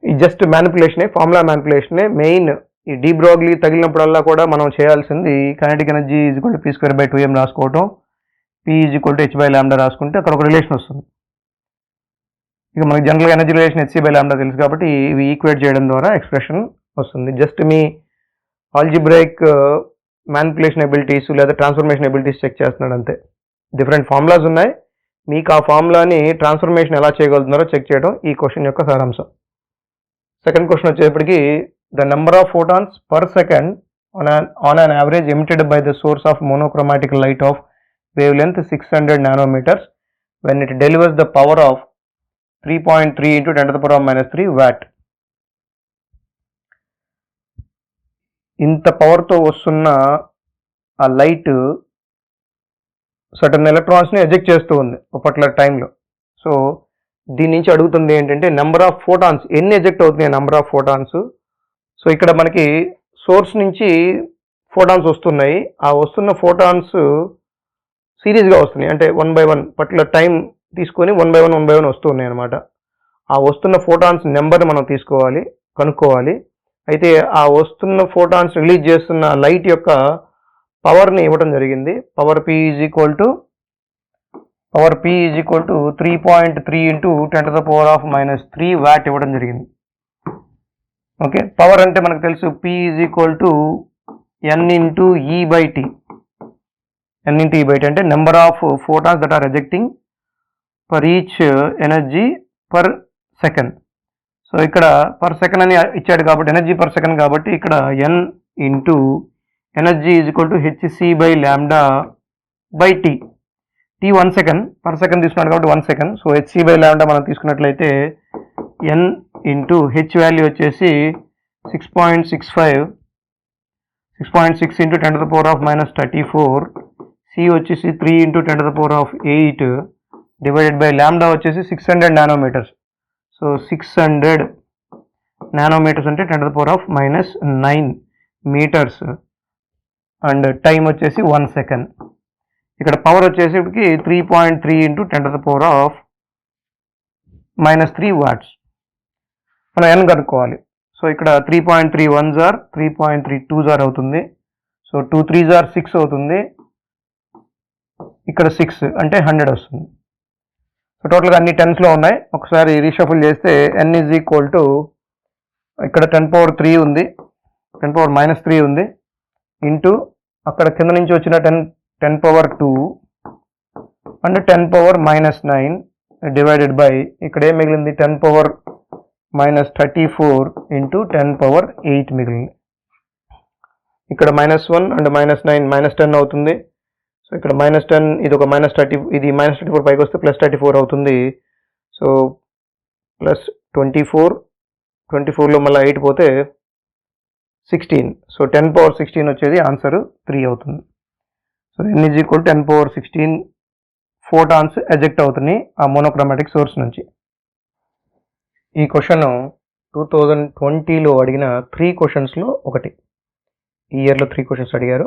ఈ జస్ట్ మ్యానిపులేషనే, ఫార్ములా మ్యానిపులేషనే మెయిన్. ఈ డీ బ్రోగ్లీ తగిలినప్పుడల్లా కూడా మనం చేయాల్సింది kinetic energy is equal to p square by 2m రాసుకోవటం, p is equal to h by lambda రాసుకుంటే అక్కడ ఒక రిలేషన్ వస్తుంది. ఇక మనకి జనరల్గా energy relation h by lambda తెలుసు కాబట్టి ఇవి ఈక్వేట్ చేయడం ద్వారా ఎక్స్ప్రెషన్ వస్తుంది. జస్ట్ మీ ఆల్జిబ్రైక్ మ్యానిపులేషన్ ఎబిలిటీస్ లేదా ట్రాన్స్ఫర్మేషన్ ఎబిలిటీస్ చెక్ చేస్తున్నాడు అంతే. డిఫరెంట్ ఫార్ములాస్ ఉన్నాయి, మీకు ఆ ఫార్ములాని ట్రాన్స్ఫర్మేషన్ ఎలా చేయగలుగుతున్నారో చెక్ చేయడం ఈ క్వశ్చన్ యొక్క సారాంశం. సెకండ్ క్వశ్చన్ వచ్చేప్పటికి the number of photons per second on an average emitted by the source of monochromatic light of wave length 600 nanometres when it delivers the power of 3.3 into 10⁻³ what. ఇంత పవర్తో వస్తున్న ఆ light certain ఎలక్ట్రాన్స్ని eject చేస్తూ ఉంది ఒక particular టైంలో. So దీని నుంచి అడుగుతుంది ఏంటంటే నెంబర్ ఆఫ్ ఫోటాన్స్, ఎన్ని ఎజెక్ట్ అవుతున్నాయి నెంబర్ ఆఫ్ ఫోటాన్స్. సో ఇక్కడ మనకి సోర్స్ నుంచి ఫోటాన్స్ వస్తున్నాయి, ఆ వస్తున్న ఫోటాన్స్ సిరీస్గా వస్తున్నాయి, అంటే 1 by 1 పర్టికులర్ టైం తీసుకొని 1 by 1 వస్తున్నాయి అనమాట. ఆ వస్తున్న ఫోటాన్స్ నెంబర్ని మనం కనుక్కోవాలి. అయితే ఆ వస్తున్న ఫోటాన్స్ రిలీజ్ చేస్తున్న లైట్ యొక్క పవర్ని ఇవ్వడం జరిగింది. Power P is equal to 3.3 into 10⁻³ watt ఇవ్వడం జరిగింది. ఓకే, పవర్ అంటే మనకు తెలుసు P is equal to n into E by t. n into E by t అంటే number of photons that are ejecting per each energy per second. So ఇక్కడ per second అని ఇచ్చాడు కాబట్టి ఎనర్జీ పర్ సెకండ్ కాబట్టి ఇక్కడ n into energy is equal to hc by lambda by t. Tea 1 second, per second తీసుకున్నాడు కాబట్టి 1 second. So hc by lambda మనం తీసుకున్నట్లయితే n ఇంటూ హెచ్ వాల్యూ వచ్చేసి 6.6 ఇంటూ 10⁻³ సి వచ్చేసి 3 ఇంటూ 10⁸ డివైడెడ్ బై లాంబ్డా వచ్చేసి 600 nanometres. So 600 nanometres అంటే 10⁻⁹ metres and time వచ్చేసి 1 second. ఇక్కడ పవర్ వచ్చేసరికి 3.3 ఇంటూ 10⁻³ వాట్స్. మనం n కనుక్కోవాలి. సో ఇక్కడ 3.31 జార్ 3.32 జార్ అవుతుంది. సో 2 3 జార్ 6 అవుతుంది, ఇక్కడ 6 అంటే 100 వస్తుంది. సో టోటల్గా అన్ని టెన్స్లో ఉన్నాయి. ఒకసారి రీషఫుల్ చేస్తే n ఈజ్ ఈక్వల్ టు ఇక్కడ 10⁻³ ఉంది, 10⁻³ ఉంది, ఇంటూ అక్కడ కింద నుంచి వచ్చిన 10⁻² అండ్ 10⁻⁹ డివైడెడ్ బై ఇక్కడ ఏం మిగిలింది 10⁻⁻34 ఇంటూ 10⁻8 మిగిలింది. ఇక్కడ -1 అండ్ -9 -10 అవుతుంది. సో ఇక్కడ -10 ఇది ఒక -30, ఇది -34 పైకి వస్తే +34 అవుతుంది. సో +24లో మళ్ళీ 8 పోతే 16. సో 10⁻16 వచ్చేది ఆన్సర్ 3 అవుతుంది. So n is equal 10⁻16 photons eject అవుతున్నాయి ఆ మోనోక్రోమాటిక్ సోర్స్ నుంచి. ఈ క్వశ్చన్ 2020లో అడిగిన 3 క్వశ్చన్స్లో ఒకటి. ఈ ఇయర్లో 3 క్వశ్చన్స్ అడిగారు.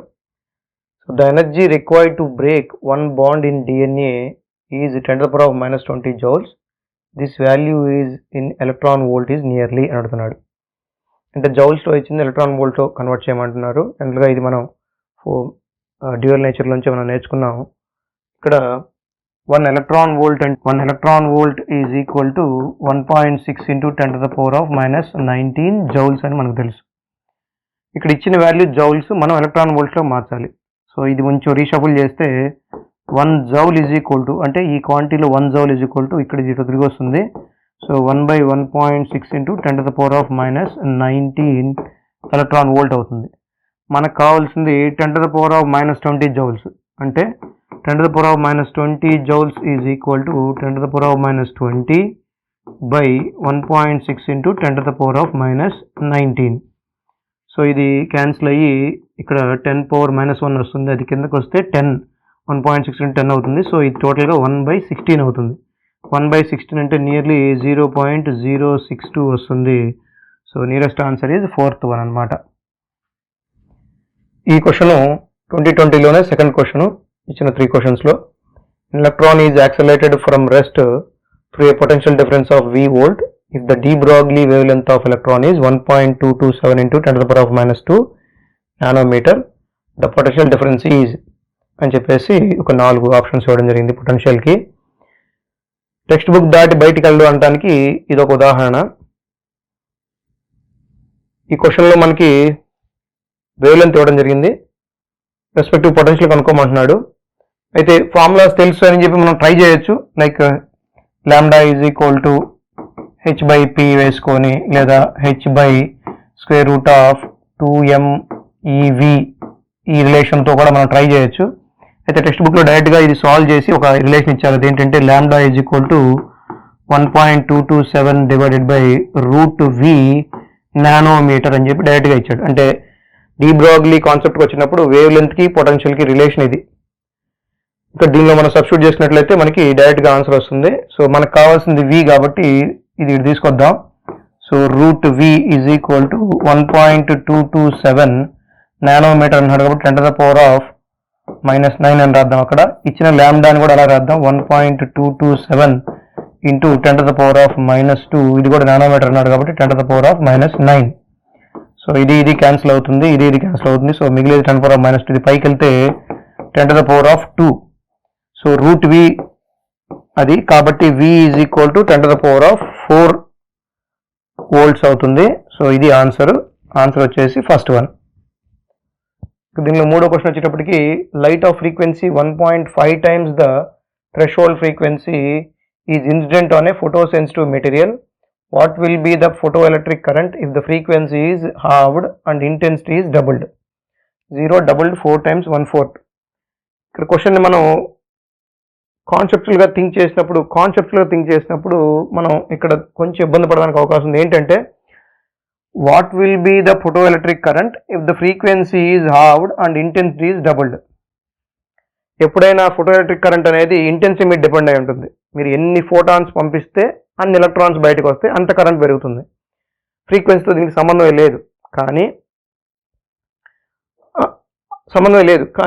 So the energy required to break one bond in DNA is 10 to the power of minus 20 joules. This value is in electron volt is nearly అని అడుగుతున్నాడు. అంటే జౌల్స్లో ఇచ్చింది ఎలక్ట్రాన్ వోల్ట్తో కన్వర్ట్ చేయమంటున్నారు. జనరల్గా ఇది మనం డ్యూయల్ నేచర్లోంచి మనం నేర్చుకున్నాం. ఇక్కడ 1 electron volt is equal to 1.6 into 10 to the power of minus 19 joules అని మనకు తెలుసు. ఇక్కడ ఇచ్చిన వాల్యూ జౌల్స్ మనం ఎలక్ట్రాన్ వోల్ట్స్లో మార్చాలి. సో ఇది కొంచెం రీషఫుల్ చేస్తే 1 joule is equal to అంటే ఈ క్వాంటిటీలో 1 joule is equal to ఇక్కడ ఇది తిరిగి వస్తుంది. So 1/1.6 into 10 to the power of minus 19 electron volt అవుతుంది. మనకు కావాల్సింది 10 to the power of minus 20 joules. అంటే 10 to the power of minus 20 joules is equal to 10 to the power of minus 20 by 1.6 into 10 to the power of minus 19. So ఇది cancel అయ్యి ఇక్కడ 10 power minus 1 వస్తుంది. అది కిందకు వస్తే 10 1.6 into 10 అవుతుంది. So ఇది టోటల్గా 1/16 అవుతుంది. 1/16 అంటే నియర్లీ 0.062 వస్తుంది. So nearest answer is 4th one అనమాట. ఈ క్వశ్చన్ 2020లోనే సెకండ్ క్వశ్చన్ ఇచ్చిన 3 questions. Electron is accelerated from rest through a potential difference of V volt if the de Broglie wavelength of electron is 1.227 into 10 to the power of minus 2 nanometer. The potential difference is అని చెప్పేసి ఒక 4 options ఇవ్వడం జరిగింది పొటెన్షియల్కి. Text book దాటి బయటికి వెళ్ళు అనడానికి ఇది ఒక ఉదాహరణ. ఈ క్వశ్చన్లో మనకి వేవ్లెంత్ ఇవ్వడం జరిగింది, రెస్పెక్టివ్ పొటెన్షియల్ కనుక్కోమంటున్నాడు. అయితే ఫార్ములాస్ తెలుసు అని చెప్పి మనం ట్రై చేయొచ్చు. Like lambda is equal to h/p వేసుకొని లేదా h/√2m/ev ఈ రిలేషన్తో కూడా మనం ట్రై చేయొచ్చు. అయితే టెక్స్ట్ బుక్లో డైరెక్ట్గా ఇది సాల్వ్ చేసి ఒక రిలేషన్ ఇచ్చారు. అదేంటంటే lambda is equal to 1.227 divided by √v nanometre అని చెప్పి డైరెక్ట్గా ఇచ్చాడు. అంటే డీ బ్రోగ్లీ కాన్సెప్ట్కి వచ్చినప్పుడు వేవ్ లెంత్కి పొటెన్షియల్కి రిలేషన్ ఇది. ఇక్కడ దీనిలో మనం సబ్స్టిట్యూట్ చేసినట్లయితే మనకి డైరెక్ట్గా ఆన్సర్ వస్తుంది. సో మనకు కావాల్సింది v కాబట్టి ఇది తీసుకొద్దాం. So √v is equal to 1.227 nanometre అన్నాడు కాబట్టి 10 to the power of minus 9 అని రాద్దాం. అక్కడ ఇచ్చిన ల్యాండాని కూడా అలా రాద్దాం. 1.227 into 10 to the power of minus 2 ఇది కూడా నానోమీటర్ అన్నాడు కాబట్టి 10 to the power of minus 9. So ఇది క్యాన్సిల్ అవుతుంది, ఇది క్యాన్సిల్ అవుతుంది. సో మిగిలేదు 10 to the power of minus 2. ఇది పైకి వెళ్తే 10 to the power of 2. So √v అది కాబట్టి v is equal to 10 to the power of 4 volts అవుతుంది. సో ఇది ఆన్సర్ వచ్చేసి ఫస్ట్ వన్. దీనిలో మూడో క్వశ్చన్ వచ్చేటప్పటికి light of frequency 1.5 times the threshold frequency is incident on a photo sensitive material. What will be the photo electric current if the frequency is halved and intensity is doubled? 0 doubled 4 times 1/4. ఇక్కడ క్వశ్చన్ని మనం కాన్సెప్చువల్గా think చేసినప్పుడు మనం ఇక్కడ కొంచెం ఇబ్బంది పడడానికి అవకాశం ఉంది. ఏంటంటే what will be the photo electric current if the frequency is halved and intensity is doubled? ఎప్పుడైనా ఫోటో ఎలక్ట్రిక్ కరెంట్ అనేది ఇంటెన్సిటీ మీద డిపెండ్ అయి ఉంటుంది. మీరు ఎన్ని ఫోటాన్స్ పంపిస్తే అన్ని ఎలక్ట్రాన్స్ బయటకు వస్తే అంత కరెంట్ పెరుగుతుంది. ఫ్రీక్వెన్సీతో దీనికి సంబంధం లేదు. కానీ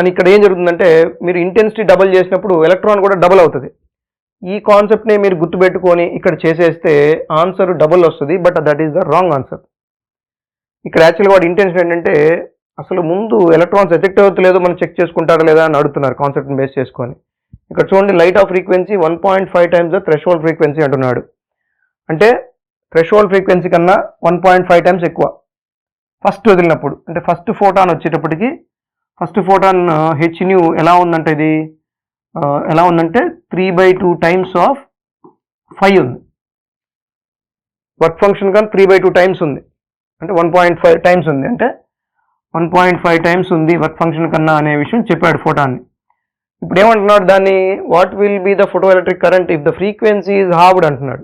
ఇక్కడ ఏం జరుగుతుందంటే మీరు ఇంటెన్సిటీ డబుల్ చేసినప్పుడు ఎలక్ట్రాన్ కూడా డబుల్ అవుతుంది. ఈ కాన్సెప్ట్ని మీరు గుర్తుపెట్టుకొని ఇక్కడ చేసేస్తే ఆన్సర్ డబుల్ వస్తుంది. But that is the wrong answer. ఇక్కడ యాక్చువల్గా వాడి ఇంటెన్షన్ ఏంటంటే అసలు ముందు ఎలక్ట్రాన్స్ ఎజెక్ట్ అవుతలేదో మనం చెక్ చేసుకుంటారా లేదా అని అడుగుతున్నారు కాన్సెప్ట్ని బేస్ చేసుకొని. ఇక్కడ చూడండి light of frequency 1.5 times the threshold frequency అంటున్నాడు. అంటే థ్రెషోల్డ్ ఫ్రీక్వెన్సీ కన్నా 1.5 times ఎక్కువ ఫస్ట్ వదిలినప్పుడు. అంటే ఫస్ట్ ఫోటాన్ వచ్చేటప్పటికి ఫస్ట్ ఫోటాన్ hν ఎలా ఉందంటే ఇది 3/2 times ఆఫ్ 5 ఉంది. వర్క్ ఫంక్షన్ కానీ 3/2 times ఉంది. అంటే 1.5 times ఉంది. అంటే 1.5 times ఉంది వర్క్ ఫంక్షన్ కన్నా అనే విషయం చెప్పాడు ఫోటాన్ని. ఇప్పుడు ఏమంటున్నాడు దాన్ని what will be the photo electric current if the frequency is halved అంటున్నాడు.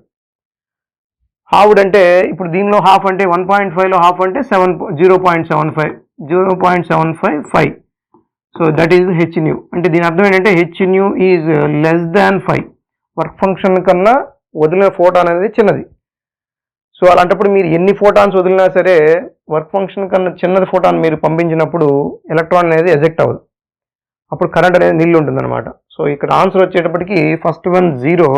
హావ్డ్ అంటే ఇప్పుడు దీనిలో హాఫ్ అంటే 1.5లో హాఫ్ అంటే 0.75. So that is hν. అంటే దీని అర్థం ఏంటంటే hν is less than 5. Work function కన్నా వదిలిన ఫోటాన్ అనేది చిన్నది. సో అలాంటప్పుడు మీరు ఎన్ని ఫోటాన్స్ వదిలినా సరే వర్క్ ఫంక్షన్ కన్నా చిన్నది ఫోటాన్ మీరు పంపించినప్పుడు ఎలక్ట్రాన్ అనేది ఎజెక్ట్ అవ్వదు. అప్పుడు కరెంట్ అనేది నీళ్ళు ఉంటుందన్నమాట. సో ఇక్కడ ఆన్సర్ వచ్చేటప్పటికి ఫస్ట్ వన్ 0.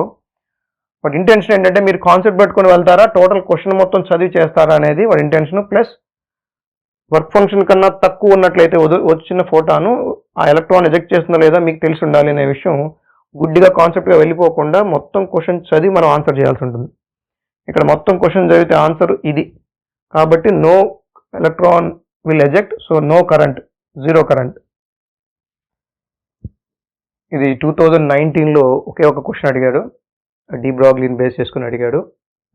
వాటి ఇంటెన్షన్ ఏంటంటే మీరు కాన్సెప్ట్ పెట్టుకొని వెళ్తారా, టోటల్ క్వశ్చన్ మొత్తం చదివి చేస్తారా అనేది వాడి ఇంటెన్షన్. ప్లస్ వర్క్ ఫంక్షన్ కన్నా తక్కువ ఉన్నట్లయితే వచ్చిన ఫోటాను ఆ ఎలక్ట్రాన్ ఎజెక్ట్ చేస్తుందో లేదా మీకు తెలిసి ఉండాలి అనే విషయం గుడ్డిగా కాన్సెప్ట్గా వెళ్ళిపోకుండా మొత్తం క్వశ్చన్ చదివి మనం ఆన్సర్ చేయాల్సి ఉంటుంది. ఇక్కడ మొత్తం క్వశ్చన్ చదివితే ఆన్సర్ ఇది కాబట్టి no electron will eject, so no current, 0 current. ఇది 2019లో ఒకే ఒక క్వశ్చన్ అడిగాడు, డి బ్రాగ్లీని బేస్ చేసుకుని అడిగాడు.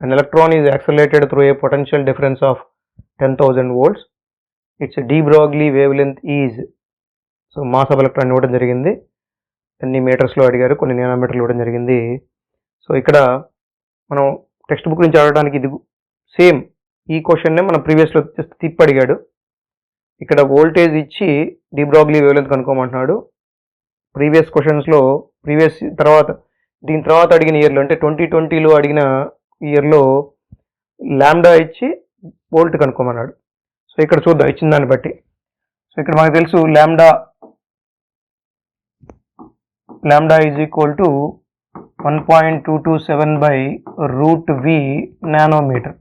An electron is accelerated through a potential difference of 10,000 volts. Its de Broglie wave length is, so mass of electron ఇవ్వడం జరిగింది. కొన్ని మీటర్స్లో అడిగారు, కొన్ని నానోమీటర్లు ఇవ్వడం జరిగింది. సో ఇక్కడ మనం టెక్స్ట్ బుక్ నుంచి అడగడానికి ఇది సేమ్ ఈ క్వశ్చన్నే మనం ప్రీవియస్లో తిప్పి అడిగాడు. ఇక్కడ వోల్టేజ్ ఇచ్చి D Broglie wave length కనుక్కోమంటున్నాడు. Previous క్వశ్చన్స్లో దీని తర్వాత అడిగిన ఇయర్లో అంటే 2020లో అడిగిన ఇయర్లో ల్యాండా ఇచ్చి వోల్ట్ కనుక్కోమన్నాడు. సో ఇక్కడ చూద్దాం ఇచ్చిన దాన్ని బట్టి. సో ఇక్కడ మనకు తెలుసు lambda is equal to 1.227/√v nanometre.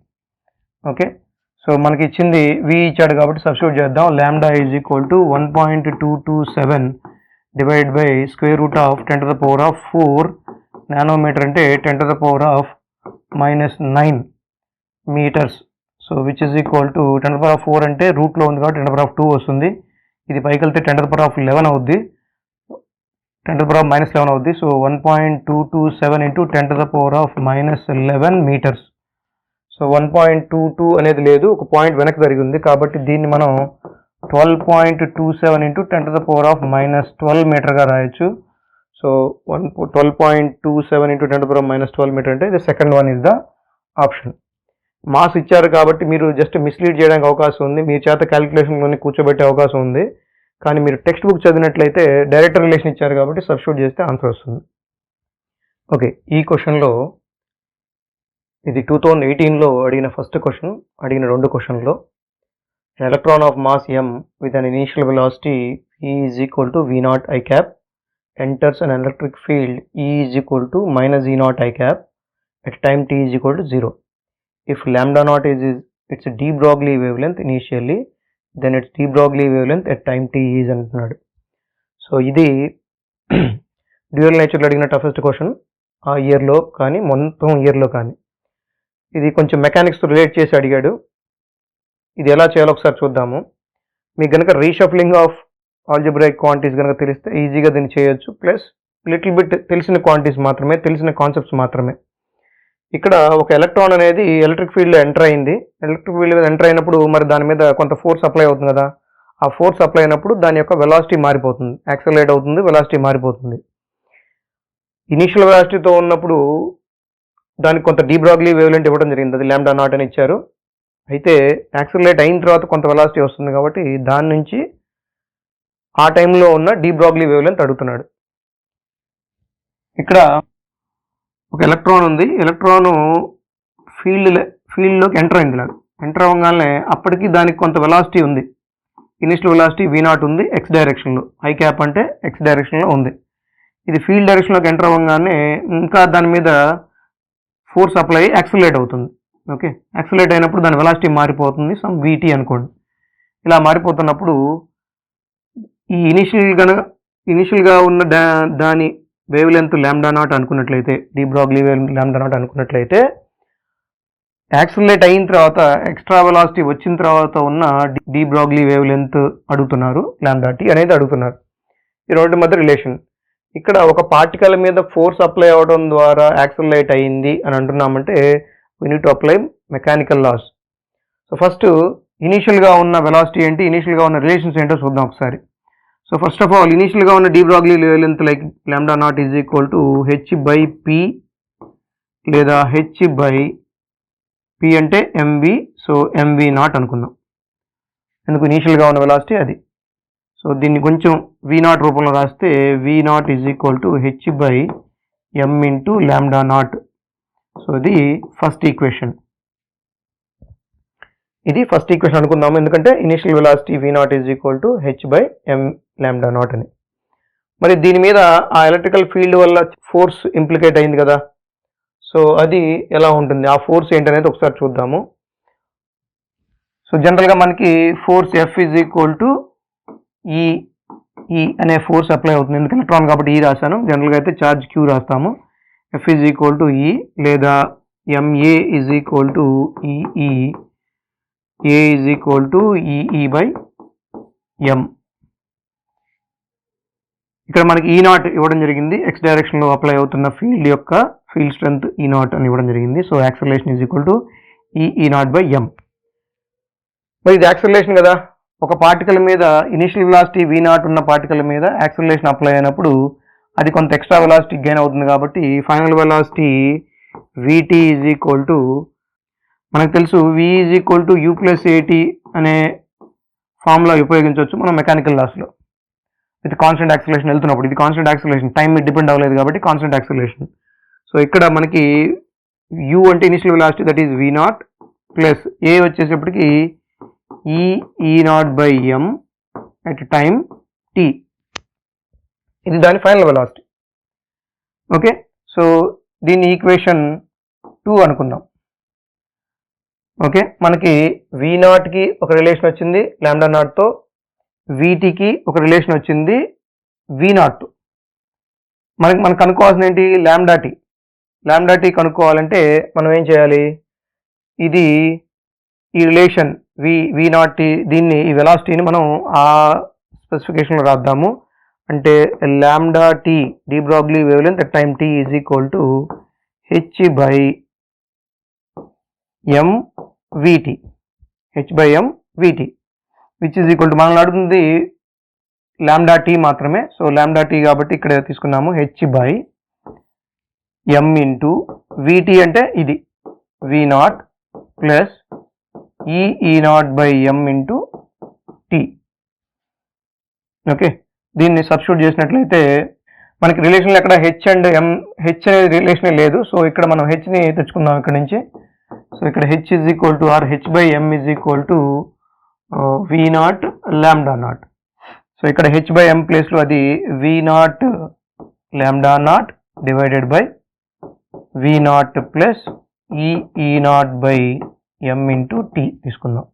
Okay, so మనకి ఇచ్చింది v ఇచ్చాడు కాబట్టి సబ్స్టిట్యూట్ చేద్దాం. Lambda is equal to 1.227 divide by √10⁻⁴ nanometre అంటే 10⁻⁻9 metres. So which is equal to 10⁻⁴ అంటే రూట్లో ఉంది కాబట్టి 10⁻2 వస్తుంది. ఇది పైకి వెళ్తే 10⁻11 అవుద్ది, 10⁻11 అవుద్ది. So 1.227 into 10⁻11 metres. సో 1.22 అనేది లేదు, ఒక పాయింట్ వెనక్కి జరిగింది కాబట్టి దీన్ని మనం 12.27 ఇంటూ 10⁻12 మీటర్గా రాయొచ్చు. సో 12.27 ఇంటూ 10⁻12 మీటర్ అంటే ఇది second one is the option. Mass ఇచ్చారు కాబట్టి మీరు జస్ట్ మిస్లీడ్ చేయడానికి అవకాశం ఉంది, మీ చేత క్యాలిక్యులేషన్లోని కూర్చోబెట్టే అవకాశం ఉంది. కానీ మీరు టెక్స్ట్ బుక్ చదివినట్లయితే డైరెక్ట్ రిలేషన్ ఇచ్చారు కాబట్టి సబ్స్టిట్యూట్ చేస్తే ఆన్సర్ వస్తుంది. ఓకే, ఈ క్వశ్చన్లో ఇది 2018లో అడిగిన ఫస్ట్ క్వశ్చన్. అడిగిన రెండు క్వశ్చన్లో electron of mass m with an initial velocity E is equal to V0 I cap enters an electric field E is equal to minus E0 I cap at time t is equal to 0. If lambda naught is its de Broglie wavelength initially, then its de Broglie wavelength at time t is అంటున్నాడు. So ఇది dual నేచర్లో అడిగిన toughest question ఆ ఇయర్లో కానీ మొత్తం ఇయర్లో కానీ. ఇది కొంచెం మెకానిక్స్తో రిలేట్ చేసి అడిగాడు. ఇది ఎలా చేయాలో ఒకసారి చూద్దాము. మీకు కనుక రీషఫ్లింగ్ ఆఫ్ ఆల్జిబ్రాయిక్ క్వాంటిటీస్ కనుక తెలిస్తే ఈజీగా దీన్ని చేయొచ్చు. ప్లస్ లిటిల్ బిట్ తెలిసిన క్వాంటిటీస్ మాత్రమే, తెలిసిన కాన్సెప్ట్స్ మాత్రమే. ఇక్కడ ఒక ఎలక్ట్రాన్ అనేది ఎలక్ట్రిక్ ఫీల్డ్లో ఎంటర్ అయింది. ఎలక్ట్రిక్ ఫీల్డ్ ఎంటర్ అయినప్పుడు మరి దాని మీద కొంత ఫోర్స్ అప్లై అవుతుంది కదా. ఆ ఫోర్స్ అప్లై అయినప్పుడు దాని యొక్క వెలాసిటీ మారిపోతుంది, యాక్సలరేట్ అవుతుంది, వెలాసిటీ మారిపోతుంది. ఇనీషియల్ వెలాసిటీతో ఉన్నప్పుడు దానికి కొంత డి బ్రాగ్లీ వేవ్లెంత్ ఇవ్వడం జరిగింది, అది ల్యాండా నాట్ అని ఇచ్చారు. అయితే యాక్సలరేట్ అయిన తర్వాత కొంత వెలాసిటీ వస్తుంది కాబట్టి దాని నుంచి ఆ టైంలో ఉన్న డి బ్రాగ్లీ వేవ్లెంత్ అడుగుతున్నాడు. ఇక్కడ ఒక ఎలక్ట్రాన్ ఉంది, ఎలక్ట్రాను ఫీల్డ్లోకి ఎంటర్ అయింది. ఎంటర్ అవ్వగానే అప్పటికి దానికి కొంత వెలాసిటీ ఉంది. ఇనిషియల్ వెలాసిటీ V0 ఉంది, ఎక్స్ డైరెక్షన్లో. ఐ క్యాప్ అంటే ఎక్స్ డైరెక్షన్లో ఉంది. ఇది ఫీల్డ్ డైరెక్షన్లోకి ఎంటర్ అవ్వగానే ఇంకా దాని మీద ఫోర్స్ అప్లై యాక్సిలరేట్ అవుతుంది. ఓకే, యాక్సిలరేట్ అయినప్పుడు దాని వెలాసిటీ మారిపోతుంది, సమ్ VT అనుకోండి. ఇలా మారిపోతున్నప్పుడు ఈ ఇనిషియల్గా ఉన్న దాని వేవ్ లెంత్ ల్యాండా నాట్ అనుకున్నట్లయితే, డి బ్రాగ్లీ వేవ్ ల్యాండా నాట్ అనుకున్నట్లయితే, యాక్సిలరేట్ అయిన తర్వాత ఎక్స్ట్రా వెలాసిటీ వచ్చిన తర్వాత ఉన్న డి బ్రాగ్లీ వేవ్ లెంత్ అడుగుతున్నారు, ల్యాండా టీ అనేది అడుగుతున్నారు. ఈ రెండు మధ్య రిలేషన్. ఇక్కడ ఒక పార్టికల్ మీద ఫోర్స్ అప్లై అవ్వడం ద్వారా యాక్సిలరేట్ అయింది అని అంటున్నామంటే we need to apply mechanical laws. So first ఇనీషియల్గా ఉన్న వెలాసిటీ ఏంటి, ఇనీషియల్గా ఉన్న రిలేషన్స్ ఏంటో చూద్దాం ఒకసారి. సో ఫస్ట్ ఆఫ్ ఆల్ ఇనీషియల్గా ఉన్న D Broglie wave length like ల్యాండా not is equal to h/p లేదా h/p అంటే mv. సో mv0 అనుకుందాం, ఎందుకు ఇనీషియల్గా ఉన్న వెలాసిటీ అది. సో దీన్ని కొంచెం V0 రూపంలో రాస్తే V0 is equal to h/m into lambda not. So ఇది ఫస్ట్ ఈక్వేషన్. ఇది ఫస్ట్ ఈక్వేషన్ అనుకుందాము, ఎందుకంటే initial velocity V0 is equal to h/m ల్యాండా నాట్ అని. మరి దీని మీద ఆ ఎలక్ట్రికల్ ఫీల్డ్ వల్ల ఫోర్స్ ఇంప్లికేట్ అయింది కదా, సో అది ఎలా ఉంటుంది, ఆ ఫోర్స్ ఏంటనేది ఒకసారి చూద్దాము. సో జనరల్గా మనకి force F is equal to ఈ అనే ఫోర్స్ అప్లై అవుతుంది. ఎందుకు ఎలక్ట్రాన్ కాబట్టి ఈ రాశాను, జనరల్గా అయితే ఛార్జ్ Q రాస్తాము. F ఈజ్ ఈక్వల్ టు ఈ లేదా MA is equal to EE, A is equal to EE by M. ఇక్కడ మనకి E0 ఇవ్వడం జరిగింది, ఎక్స్ డైరెక్షన్లో అప్లై అవుతున్న ఫీల్డ్ యొక్క ఫీల్డ్ స్ట్రెంత్ E0 అని ఇవ్వడం జరిగింది. So acceleration is equal to E0 by M. మరి ఇది యాక్సలరేషన్ కదా, ఒక పార్టికల్ మీద ఇనిషియల్ వెలాసిటీ V0 ఉన్న పార్టికల్ మీద యాక్సలరేషన్ అప్లై అయినప్పుడు అది కొంత ఎక్స్ట్రా వెలాసిటీ గెయిన్ అవుతుంది కాబట్టి final velocity VT is equal to, మనకు తెలుసు V is equal to U plus AT అనే ఫార్ములా ఉపయోగించవచ్చు మనం మెకానికల్ లాస్లో. ఇది కాన్స్టెంట్ యాక్సలరేషన్ వెళ్తున్నప్పుడు, ఇది కాన్స్టెంట్ యాక్సలరేషన్, టైం మీద డిపెండ్ అవ్వలేదు కాబట్టి కాన్స్టెంట్ యాక్సలరేషన్. సో ఇక్కడ మనకి U అంటే initial velocity, that is V0 plus A వచ్చేసేపటికి E0 by M at time T, ఇది దాని ఫైనల్ వెలాసిటీ. ఓకే, సో దీన్ని ఈక్వేషన్ 2 అనుకుందాం. ఓకే, మనకి V0కి ఒక రిలేషన్ వచ్చింది లాంబ్డా నాట్తో, VTకి ఒక రిలేషన్ వచ్చింది V0తో. మనం కనుక్కోవాల్సింది ఏంటి, లాంబ్డా టీ కనుక్కోవాలంటే మనం ఏం చేయాలి, ఇది ఈ రిలేషన్ V0T, దీన్ని ఈ వెలాసిటీని మనం ఆ స్పెసిఫికేషన్లో రాద్దాము. అంటే lambda T de Broglie wave length at time T is equal to H by M VT, H by M VT which is equal to, మనల్ని అడుగుతుంది లాంబ్డా టీ మాత్రమే. సో లాంబ్డా టీ కాబట్టి ఇక్కడ తీసుకున్నాము H by M into VT అంటే ఇది V0 plus E0 by M into T. Okay, దీన్ని substitute చేసినట్లయితే మనకి రిలేషన్ ఎక్కడ H అండ్ M, H అనేది రిలేషన్ లేదు. సో ఇక్కడ మనం Hని తెచ్చుకుందాం ఇక్కడ నుంచి. సో ఇక్కడ H is equal to or H by M is equal to V0 lambda naught. So ఇక్కడ H బై M ప్లేస్లో అది V0 lambda naught divided by V0 plus E0 by M into T తీసుకుందాం.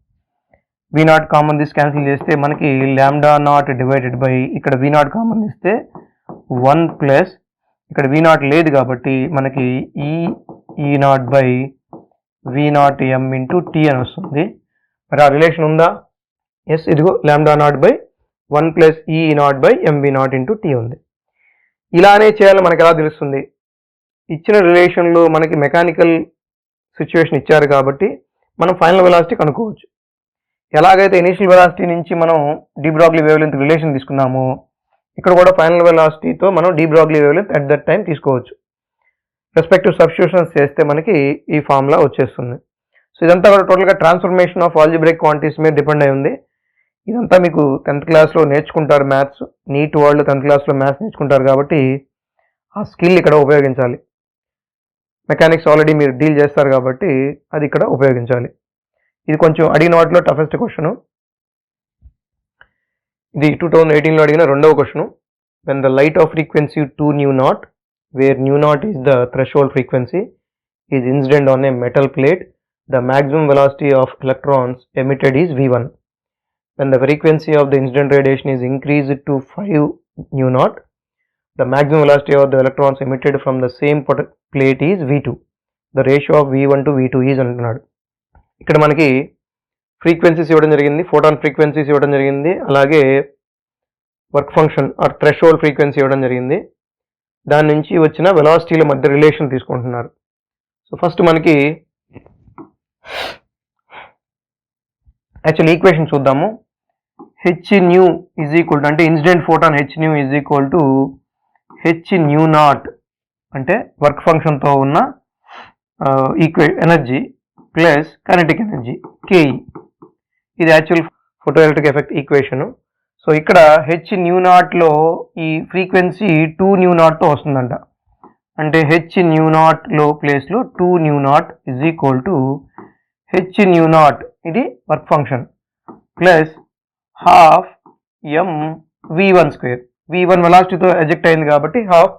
V0 common తీసి cancel చేస్తే మనకి lambda naught divided by, ఇక్కడ V0 common తీస్తే 1 plus, ఇక్కడ V0 లేదు కాబట్టి మనకి E0 by V0 M into T అని వస్తుంది. మరి ఆ రిలేషన్ ఉందా, ఎస్, ఇదిగో lambda naught by 1 plus E0 by MV0 into T ఉంది. ఇలానే చేయాలి, మనకి ఎలా తెలుస్తుంది, ఇచ్చిన రిలేషన్లో మనకి మెకానికల్ సిచ్యువేషన్ ఇచ్చారు కాబట్టి మనం ఫైనల్ వెలాసిటీ కనుక్కోవచ్చు. ఎలాగైతే ఇనిషియల్ వెలాసిటీ నుంచి మనం D Broglie wave length relation తీసుకున్నామో, ఇక్కడ కూడా ఫైనల్ వెలాసిటీతో మనం D Broglie wave length at that time తీసుకోవచ్చు. రెస్పెక్టివ్ సబ్స్టిట్యూషన్స్ చేస్తే మనకి ఈ ఫార్ములా వచ్చేస్తుంది. సో ఇదంతా కూడా టోటల్గా ట్రాన్స్ఫర్మేషన్ ఆఫ్ ఆల్జిబ్రిక్ క్వాంటిటీస్ మీద డిపెండ్ అయి ఉంది. ఇదంతా మీకు 10th క్లాస్లో నేర్చుకుంటారు, మ్యాథ్స్ నీట్ వాళ్ళు 10th క్లాస్లో మ్యాథ్స్ నేర్చుకుంటారు కాబట్టి ఆ స్కిల్ ఇక్కడ ఉపయోగించాలి. మెకానిక్స్ ఆల్రెడీ మీరు డీల్ చేస్తారు కాబట్టి అది ఇక్కడ ఉపయోగించాలి. ఇది కొంచెం అడిగిన వాటిలో టఫెస్ట్ క్వశ్చను. ఇది 2018లో అడిగిన రెండవ question. When the light of frequency 2 nu0 where nu0 is the threshold frequency is incident on a metal plate, the maximum velocity of electrons emitted is V1. When the frequency of the incident radiation is increased to 5 nu0, the maximum velocity of the electrons emitted from the same plate is V2. The ratio of V1 to V2 is అంటున్నాడు. ఇక్కడ మనకి frequencies ఇవ్వడం జరిగింది, photon frequencies ఇవ్వడం జరిగింది, అలాగే work function or threshold frequency ఇవ్వడం జరిగింది. దాని నుంచి వచ్చిన వెలాసిటీల మధ్య రిలేషన్ తీసుకుంటున్నారు. సో ఫస్ట్ మనకి యాక్చువల్ ఈక్వేషన్ చూద్దాము. H nu is equal to, అంటే incident photon H nu is equal to H nu0 అంటే వర్క్ ఫంక్షన్తో ఉన్న energy plus kinetic energy Ke. ఇది actual photo electric effect equation. So ఇక్కడ H nu0లో ఈ ఫ్రీక్వెన్సీ 2 nu0తో వస్తుందంట. అంటే H nu0లో ప్లేస్లో 2 nu0 is equal to H nu0 ఇది work function plus half M V1 స్క్వేర్. v1 వెలాసిటీతో ఎజెక్ట్ అయింది కాబట్టి హాఫ్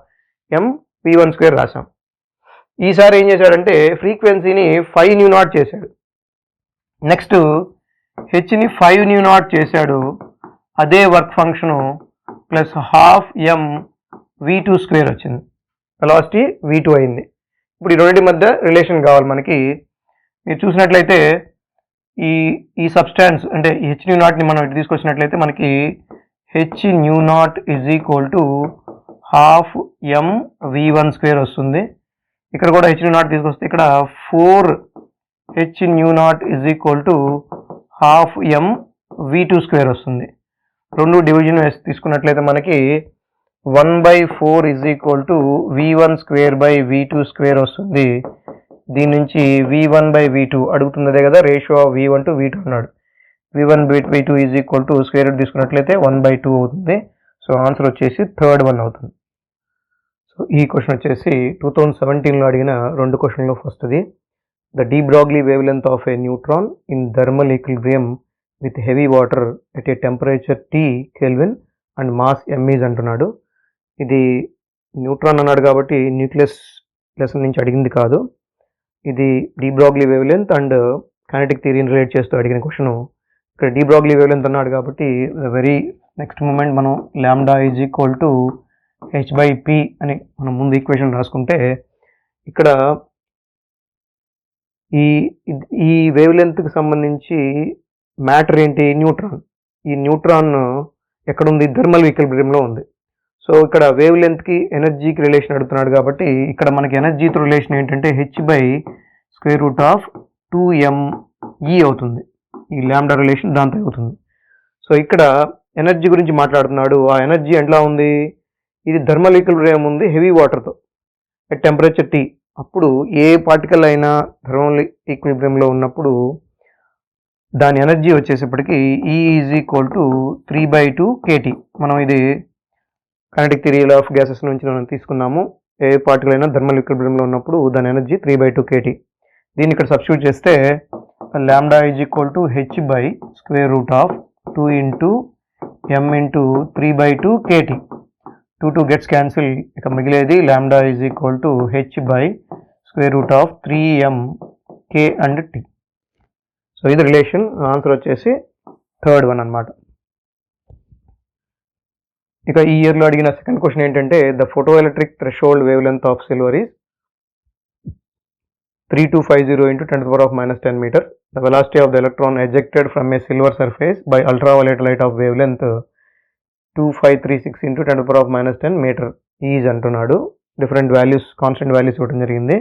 m v1 స్క్వేర్ రాసాం. ఈసారి ఏం చేశాడంటే ఫ్రీక్వెన్సీని 5 న్యూ నాట్ చేశాడు. నెక్స్ట్ హెచ్ని 5 న్యూ నాట్ చేశాడు. అదే work function plus half m v2 square వచ్చింది. వెలాసిటీ v2 అయింది. ఇప్పుడు ఈ రెండింటి మధ్య రిలేషన్ కావాలి మనకి. మీరు చూసినట్లయితే ఈ సబ్స్టాన్స్ అంటే హెచ్ న్యూ నాట్ని మనం ఇటు తీసుకొచ్చినట్లయితే మనకి H new not is equal to half m v1 square వస్తుంది. ఇక్కడ కూడా హెచ్ న్యూ నాట్ తీసుకొస్తే ఇక్కడ 4 H new not is equal to half m v2 square వస్తుంది. రెండు డివిజన్ వేసి తీసుకున్నట్లయితే మనకి 1/4 is equal to v1 square by v2 square వస్తుంది. దీని నుంచి v1/v2 అడుగుతున్నదే కదా, ratio of v1 to v2 అన్నాడు. v1/v2 is equal to square root తీసుకున్నట్లయితే 1/2 అవుతుంది. సో ఆన్సర్ వచ్చేసి థర్డ్ వన్ అవుతుంది. సో ఈ క్వశ్చన్ వచ్చేసి 2017లో అడిగిన రెండు క్వశ్చన్లో ఫస్ట్ది. The de Broglie wave length of a neutron in thermal equilibrium with heavy water at a temperature T kelvin and mass m is అంటున్నాడు. ఇది న్యూట్రాన్ అన్నాడు కాబట్టి న్యూక్లియస్ లెసన్ నుంచి అడిగింది కాదు. ఇది de Broglie wave length and kinetic థియరీని relate చేస్తూ అడిగిన క్వశ్చన్. ఇక్కడ డి బ్రాగ్లీ వేవ్ లెంత్ అన్నాడు కాబట్టి వెరీ నెక్స్ట్ మూమెంట్ మనం lambda is equal to h/p అని మనం ముందు ఈక్వేషన్ రాసుకుంటే ఇక్కడ ఈ వేవ్ లెంత్కి సంబంధించి మ్యాటర్ ఏంటి, న్యూట్రాన్. ఈ న్యూట్రాన్ ఎక్కడుంది, థర్మల్ ఈక్విలిబ్రియంలో ఉంది. సో ఇక్కడ వేవ్ లెంత్కి ఎనర్జీకి రిలేషన్ అడుగుతున్నాడు కాబట్టి ఇక్కడ మనకి ఎనర్జీతో రిలేషన్ ఏంటంటే h/2m/2me అవుతుంది. ఈ లాంబ్డా రిలేషన్ దాంతో అవుతుంది. సో ఇక్కడ ఎనర్జీ గురించి మాట్లాడుతున్నాడు. ఆ ఎనర్జీ ఎట్లా ఉంది, ఇది థర్మల్ ఈక్విలిబ్రియం ఉంది హెవీ వాటర్తో అట్ టెంపరేచర్ T. అప్పుడు ఏ పార్టికల్ అయినా థర్మల్ ఈక్విలిబ్రియంలో ఉన్నప్పుడు దాని ఎనర్జీ వచ్చేసేపటికి E is equal to 3/2 kT. మనం ఇది కైనెటిక్ థియరీ ఆఫ్ గ్యాసెస్ నుంచి మనం తీసుకున్నాము. ఏ పార్టికల్ అయినా థర్మల్ ఈక్విలిబ్రియంలో ఉన్నప్పుడు దాని ఎనర్జీ 3/2 kT. దీన్ని ఇక్కడ సబ్స్టిట్యూట్ చేస్తే lambda is equal to h/2 into m into 3/2 kT. 2 gets cancel. ఇక మిగిలేది lambda is equal to h/3m k and t. So ఇది రిలేషన్. ఆన్సర్ వచ్చేసి థర్డ్ వన్ అనమాట. ఇక ఈ ఇయర్లో అడిగిన సెకండ్ క్వశ్చన్ ఏంటంటే the photo electric threshold wave length of silver is 3250 into 10⁻⁻10 meter. The velocity of the electron ejected from a silver surface by ultraviolet light of wavelength 2536 into 10⁻⁻10 meter is అంటున్నాడు. Different values, constant values ఇవ్వడం జరిగింది.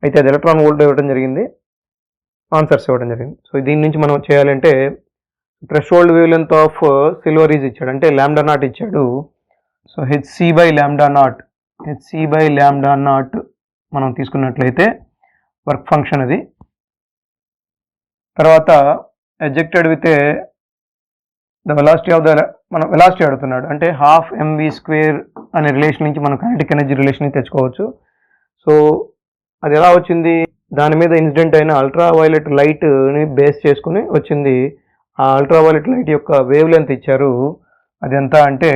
అయితే అది electron volt ఇవ్వడం జరిగింది, answers ఇవ్వడం జరిగింది. So దీని నుంచి మనం చేయాలంటే threshold wave length of silver is ఇచ్చాడు, అంటే లాంబ్డా నాట్ ఇచ్చాడు. సో hc/λ0 మనం తీసుకున్నట్లయితే వర్క్ ఫంక్షన్ అది. తర్వాత ejected with the velocity of the, మనం వెలాసిటీ అడుగుతున్నాడు అంటే హాఫ్ mv స్క్వేర్ అనే రిలేషన్ నుంచి మనం కైనెటిక్ ఎనర్జీ రిలేషన్ తెచ్చుకోవచ్చు. సో అది ఎలా వచ్చింది, దాని మీద ఇన్సిడెంట్ అయిన అల్ట్రావైలెట్ లైట్ని బేస్ చేసుకుని వచ్చింది. ఆ అల్ట్రావైలెట్ లైట్ యొక్క వేవ్ లెంత్ ఇచ్చారు, అది ఎంత అంటే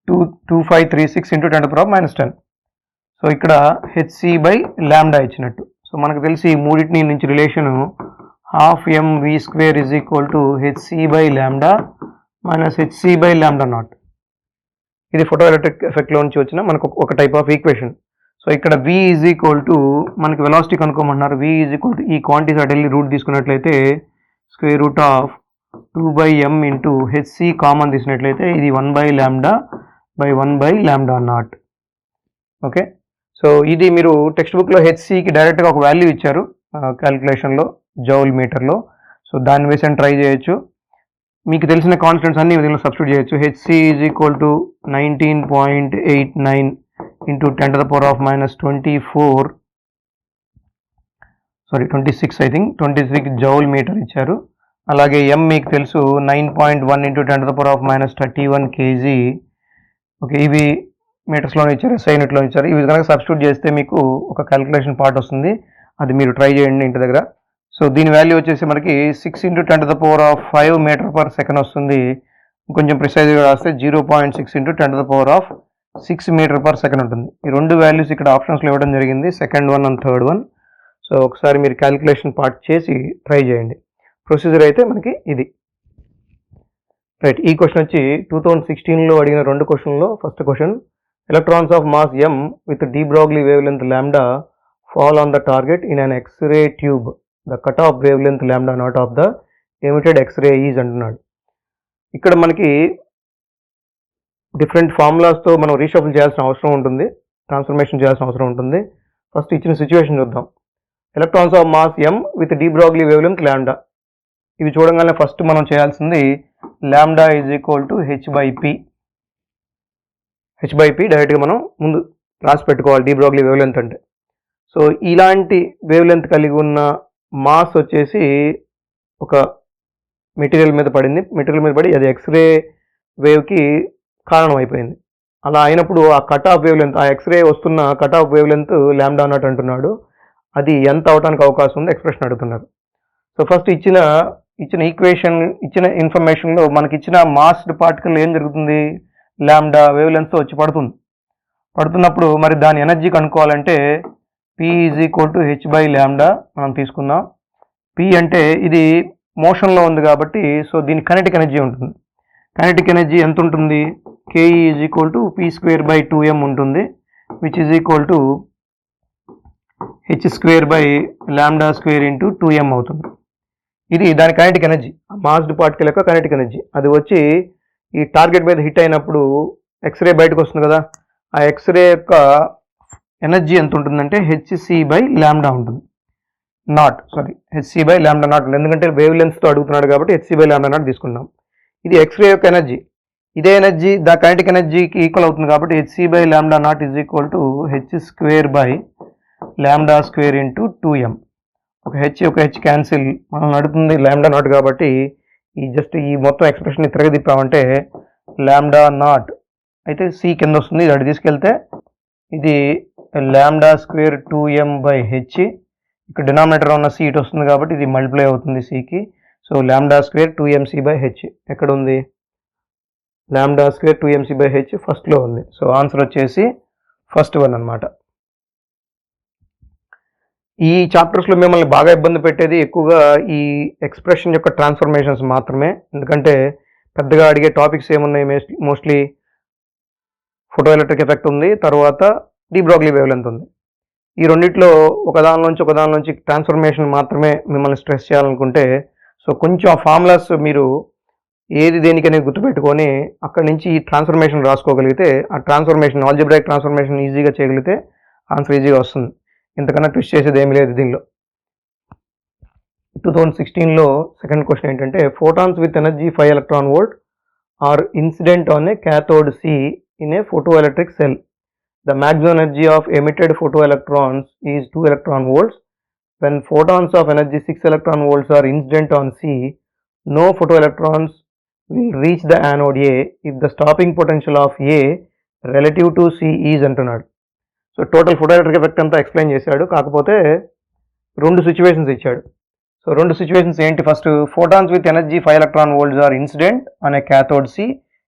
2536 into 10⁻⁻10. సో ఇక్కడ hc/λ ఇచ్చినట్టు. సో మనకు తెలిసి ఈ మూడింటి నుంచి relation half mv square is equal to hc/λ minus hc/λ0. ఇది ఫోటో ఎలక్ట్రిక్ ఎఫెక్ట్లో నుంచి వచ్చిన మనకు ఒక టైప్ ఆఫ్ ఈక్వేషన్. సో ఇక్కడ v ఈజ్ ఈక్వల్ టు మనకి వెలాసిటీ కనుక్కోమంటున్నారు. v ఈజ్ ఈక్వల్ టు ఈ క్వాంటిటీ అడెల్లి రూట్ తీసుకున్నట్లయితే square root of 2/m into hc common తీసినట్లయితే ఇది 1/λ/1/λ0. ఓకే, సో ఇది మీరు టెక్స్ట్ బుక్లో హెచ్సికి డైరెక్ట్గా ఒక వాల్యూ ఇచ్చారు క్యాలిక్యులేషన్లో జౌల్ మీటర్లో. సో దాన్ని వేసి ట్రై చేయొచ్చు. మీకు తెలిసిన కాన్స్టెంట్స్ అన్ని దీనిలో సబ్స్టిట్యూట్ చేయొచ్చు. HC is equal to 19.89 into 26 I think 26 joule metre ఇచ్చారు. అలాగే ఎం మీకు తెలుసు 9.1 ఇంటూ 10⁻31 kg. ఓకే, ఇవి మీటర్స్లోనే ఇచ్చారు, SI యూనిట్లో ఇచ్చారు. ఇవి కనుక సబ్స్టిట్యూట్ చేస్తే మీకు ఒక క్యాలిక్యులేషన్ పార్ట్ వస్తుంది, అది మీరు ట్రై చేయండి ఇంటి దగ్గర. సో దీని వాల్యూ వచ్చేసి మనకి 6 into 10⁻5 మీటర్ పర్ సెకండ్ వస్తుంది. కొంచెం ప్రిసైజ్గా రాస్తే 0.6 × 10⁶ మీటర్/సెకండ్ ఉంటుంది. ఈ రెండు వాల్యూస్ ఇక్కడ ఆప్షన్స్లో ఇవ్వడం జరిగింది, second one and third one. So ఒకసారి మీరు క్యాలిక్యులేషన్ పార్ట్ చేసి ట్రై చేయండి. ప్రొసీజర్ అయితే మనకి ఇది రైట్. ఈ క్వశ్చన్ వచ్చి 2016లో అడిగిన రెండు క్వశ్చన్లో first question, electrons of mass m with de Broglie wavelength λ fall on the target in an X-ray tube. The cutoff wavelength λ0 of the emitted X-ray is అంటున్నాడు. ఇక్కడ మనకి డిఫరెంట్ ఫార్ములాస్తో మనం రీషఫుల్ చేయాల్సిన అవసరం ఉంటుంది, ట్రాన్స్ఫర్మేషన్ చేయాల్సిన అవసరం ఉంటుంది. ఫస్ట్ ఇచ్చిన సిచ్యువేషన్ చూద్దాం. Electrons of mass m with de Broglie wavelength λ. ఇవి చూడగానే ఫస్ట్ మనం చేయాల్సింది λ h/p డైరెక్ట్గా మనం ముందు రాసి పెట్టుకోవాలి de Broglie wavelength అంటే. సో ఇలాంటి వేవ్ లెంత్ కలిగి ఉన్న మాస్ వచ్చేసి ఒక మెటీరియల్ మీద పడి అది ఎక్స్రే వేవ్కి కారణం అయిపోయింది. అలా అయినప్పుడు ఆ కట్ ఆఫ్ వేవ్ లెంత్, ఆ ఎక్స్రే వస్తున్న కట్ ఆఫ్ వేవ్ లెంత్ λ0 అంటున్నాడు. అది ఎంత అవడానికి అవకాశం ఉంది ఎక్స్ప్రెషన్ అడుగుతున్నారు. సో ఫస్ట్ ఇచ్చిన ఈక్వేషన్, ఇచ్చిన ఇన్ఫర్మేషన్లో మనకి ఇచ్చిన మాస్డ్ పార్టికల్ ఏం జరుగుతుంది, λ వేవ్ లెంత్తో వచ్చి పడుతున్నప్పుడు మరి దాని ఎనర్జీ కనుక్కోవాలంటే P = h/λ మనం తీసుకుందాం. P అంటే ఇది మోషన్లో ఉంది కాబట్టి సో దీని కైనెటిక్ ఎనర్జీ ఉంటుంది. కైనెటిక్ ఎనర్జీ ఎంత ఉంటుంది, Ke = p²/2m ఉంటుంది, which is equal to h²/λ² × 2m అవుతుంది. ఇది దాని కైనెటిక్ ఎనర్జీ, మాస్డ్ పార్టికల్ యొక్క కైనెటిక్ ఎనర్జీ. అది వచ్చి ఈ టార్గెట్ మీద హిట్ అయినప్పుడు ఎక్స్రే బయటకు వస్తుంది కదా, ఆ ఎక్స్రే యొక్క ఎనర్జీ ఎంత ఉంటుందంటే hc/λ ఉంటుంది. hc/λ0 ఉంటుంది. ఎందుకంటే వేవ్ లెన్స్తో అడుగుతున్నాడు కాబట్టి hc/λ0 తీసుకున్నాం. ఇది ఎక్స్రే యొక్క ఎనర్జీ. ఇదే ఎనర్జీ ద కైనెటిక్ ఎనర్జీకి ఈక్వల్ అవుతుంది కాబట్టి hc/λ0 is equal to h²/λ² × 2m. ఒక హెచ్ క్యాన్సిల్, మనం నడుతుంది λ0 కాబట్టి ఈ మొత్తం ఎక్స్ప్రెషన్ తిరగదిప్పామంటే λ0 అయితే c కింద వస్తుంది, ఇది అటు తీసుకెళ్తే ఇది λ² 2m/h. ఇక్కడ డినామినేటర్ ఉన్న c ఇటు వస్తుంది కాబట్టి ఇది మల్టిప్లై అవుతుంది cకి. సో λ² 2mc/h ఎక్కడ ఉంది, λ² 2mc/h ఫస్ట్లో ఉంది. సో ఆన్సర్ వచ్చేసి ఫస్ట్ వన్ అనమాట. ఈ చాప్టర్స్లో మిమ్మల్ని బాగా ఇబ్బంది పెట్టేది ఎక్కువగా ఈ ఎక్స్ప్రెషన్ యొక్క ట్రాన్స్ఫర్మేషన్స్ మాత్రమే. ఎందుకంటే పెద్దగా అడిగే టాపిక్స్ ఏమున్నాయి, మోస్ట్లీ ఫోటో ఎలక్ట్రిక్ ఎఫెక్ట్ ఉంది, తర్వాత de Broglie wavelength ఉంది. ఈ రెండిట్లో ఒకదానిలోంచి ట్రాన్స్ఫర్మేషన్ మాత్రమే మిమ్మల్ని స్ట్రెస్ చేయాలనుకుంటే సో కొంచెం ఆ ఫార్ములాస్ మీరు ఏది దేనికనే గుర్తుపెట్టుకొని అక్కడి నుంచి ఈ ట్రాన్స్ఫర్మేషన్ రాసుకోగలిగితే, ఆ ట్రాన్స్ఫర్మేషన్ ఆల్జిబ్రాయిక్ ట్రాన్స్ఫర్మేషన్ ఈజీగా చేయగలిగితే ఆన్సర్ ఈజీగా వస్తుంది. ఇంతకన్నా ట్విస్ట్ చేసేది ఏమీ లేదు దీనిలో. 2016లో సెకండ్ క్వశ్చన్ ఏంటంటే, photons with energy 5 electron volt are incident on a cathode C in a photoelectric cell. The maximum energy of emitted photoelectrons is 2 electron volts. When photons of energy 6 electron volts are incident on C, no photoelectrons will reach the anode A if the stopping potential of A relative to C is అంటున్నాడు. So total photoelectric effect అంతా explain చేశాడు, కాకపోతే రెండు situations ఇచ్చాడు. So రెండు situations ఏంటి, first photons with energy 5 electron volts are incident on a cathode C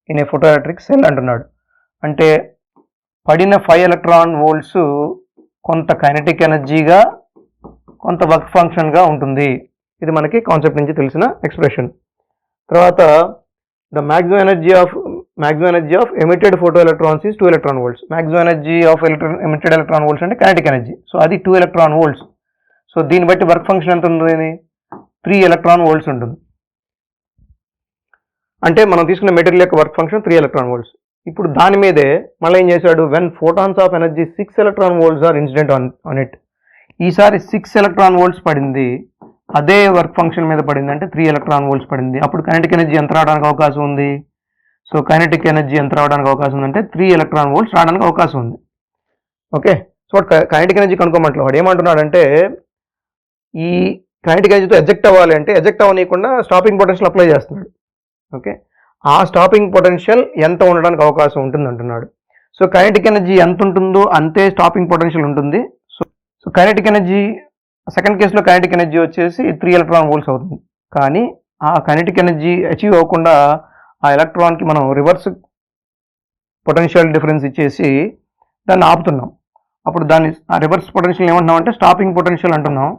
in a photoelectric cell అంటున్నాడు. అంటే పడిన 5 electron volts కొంత కైనెటిక్ ఎనర్జీగా కొంత వర్క్ ఫంక్షన్గా ఉంటుంది. ఇది మనకి కాన్సెప్ట్ నుంచి తెలిసిన ఎక్స్ప్రెషన్. తర్వాత the maximum energy of emitted photo electrons is 2 electron volts. Maximum energy of emitted electron volts అంటే కైనెటిక్ ఎనర్జీ, సో అది 2 electron volts. సో దీన్ని బట్టి వర్క్ ఫంక్షన్ ఎంత ఉంటుంది, 3 electron volts ఉంటుంది. అంటే మనం తీసుకున్న మెటీరియల్ యొక్క వర్క్ ఫంక్షన్ 3 electron volts. ఇప్పుడు దాని మీదే మళ్ళీ ఏం చేశాడు, when photons of energy 6 electron volts are incident on it. ఈసారి 6 electron volts పడింది, అదే వర్క్ ఫంక్షన్ మీద పడింది అంటే 3 electron volts పడింది. అప్పుడు కైనెటిక్ ఎనర్జీ ఎంత రావడానికి అవకాశం ఉంది, సో కైనెటిక్ ఎనర్జీ ఎంత రావడానికి అవకాశం ఉందంటే 3 electron volts రావడానికి అవకాశం ఉంది. ఓకే, సో కైనెటిక్ ఎనర్జీ కనుక్కోమంటున్నాడు. వాడు ఏమంటున్నాడంటే ఈ కైనెటిక్ ఎనర్జీతో ఎజెక్ట్ అవ్వాలి అంటే ఎజెక్ట్ అవ్వనీయకుండా స్టాపింగ్ పొటెన్షియల్ అప్లై చేస్తున్నాడు. ఓకే, ఆ స్టాపింగ్ పొటెన్షియల్ ఎంత ఉండడానికి అవకాశం ఉంటుంది అంటున్నాడు. సో కైనెటిక్ ఎనర్జీ ఎంత ఉంటుందో అంతే స్టాపింగ్ పొటెన్షియల్ ఉంటుంది. సో కైనెటిక్ ఎనర్జీ సెకండ్ కేసులో కైనెటిక్ ఎనర్జీ వచ్చేసి 3 electron volts అవుతుంది. కానీ ఆ కైనెటిక్ ఎనర్జీ అచీవ్ అవ్వకుండా ఆ ఎలక్ట్రాన్కి మనం రివర్స్ పొటెన్షియల్ డిఫరెన్స్ ఇచ్చేసి దాన్ని ఆపుతున్నాం. అప్పుడు దాన్ని ఆ రివర్స్ పొటెన్షియల్ ఏమంటున్నాం అంటే స్టాపింగ్ పొటెన్షియల్ అంటున్నాం.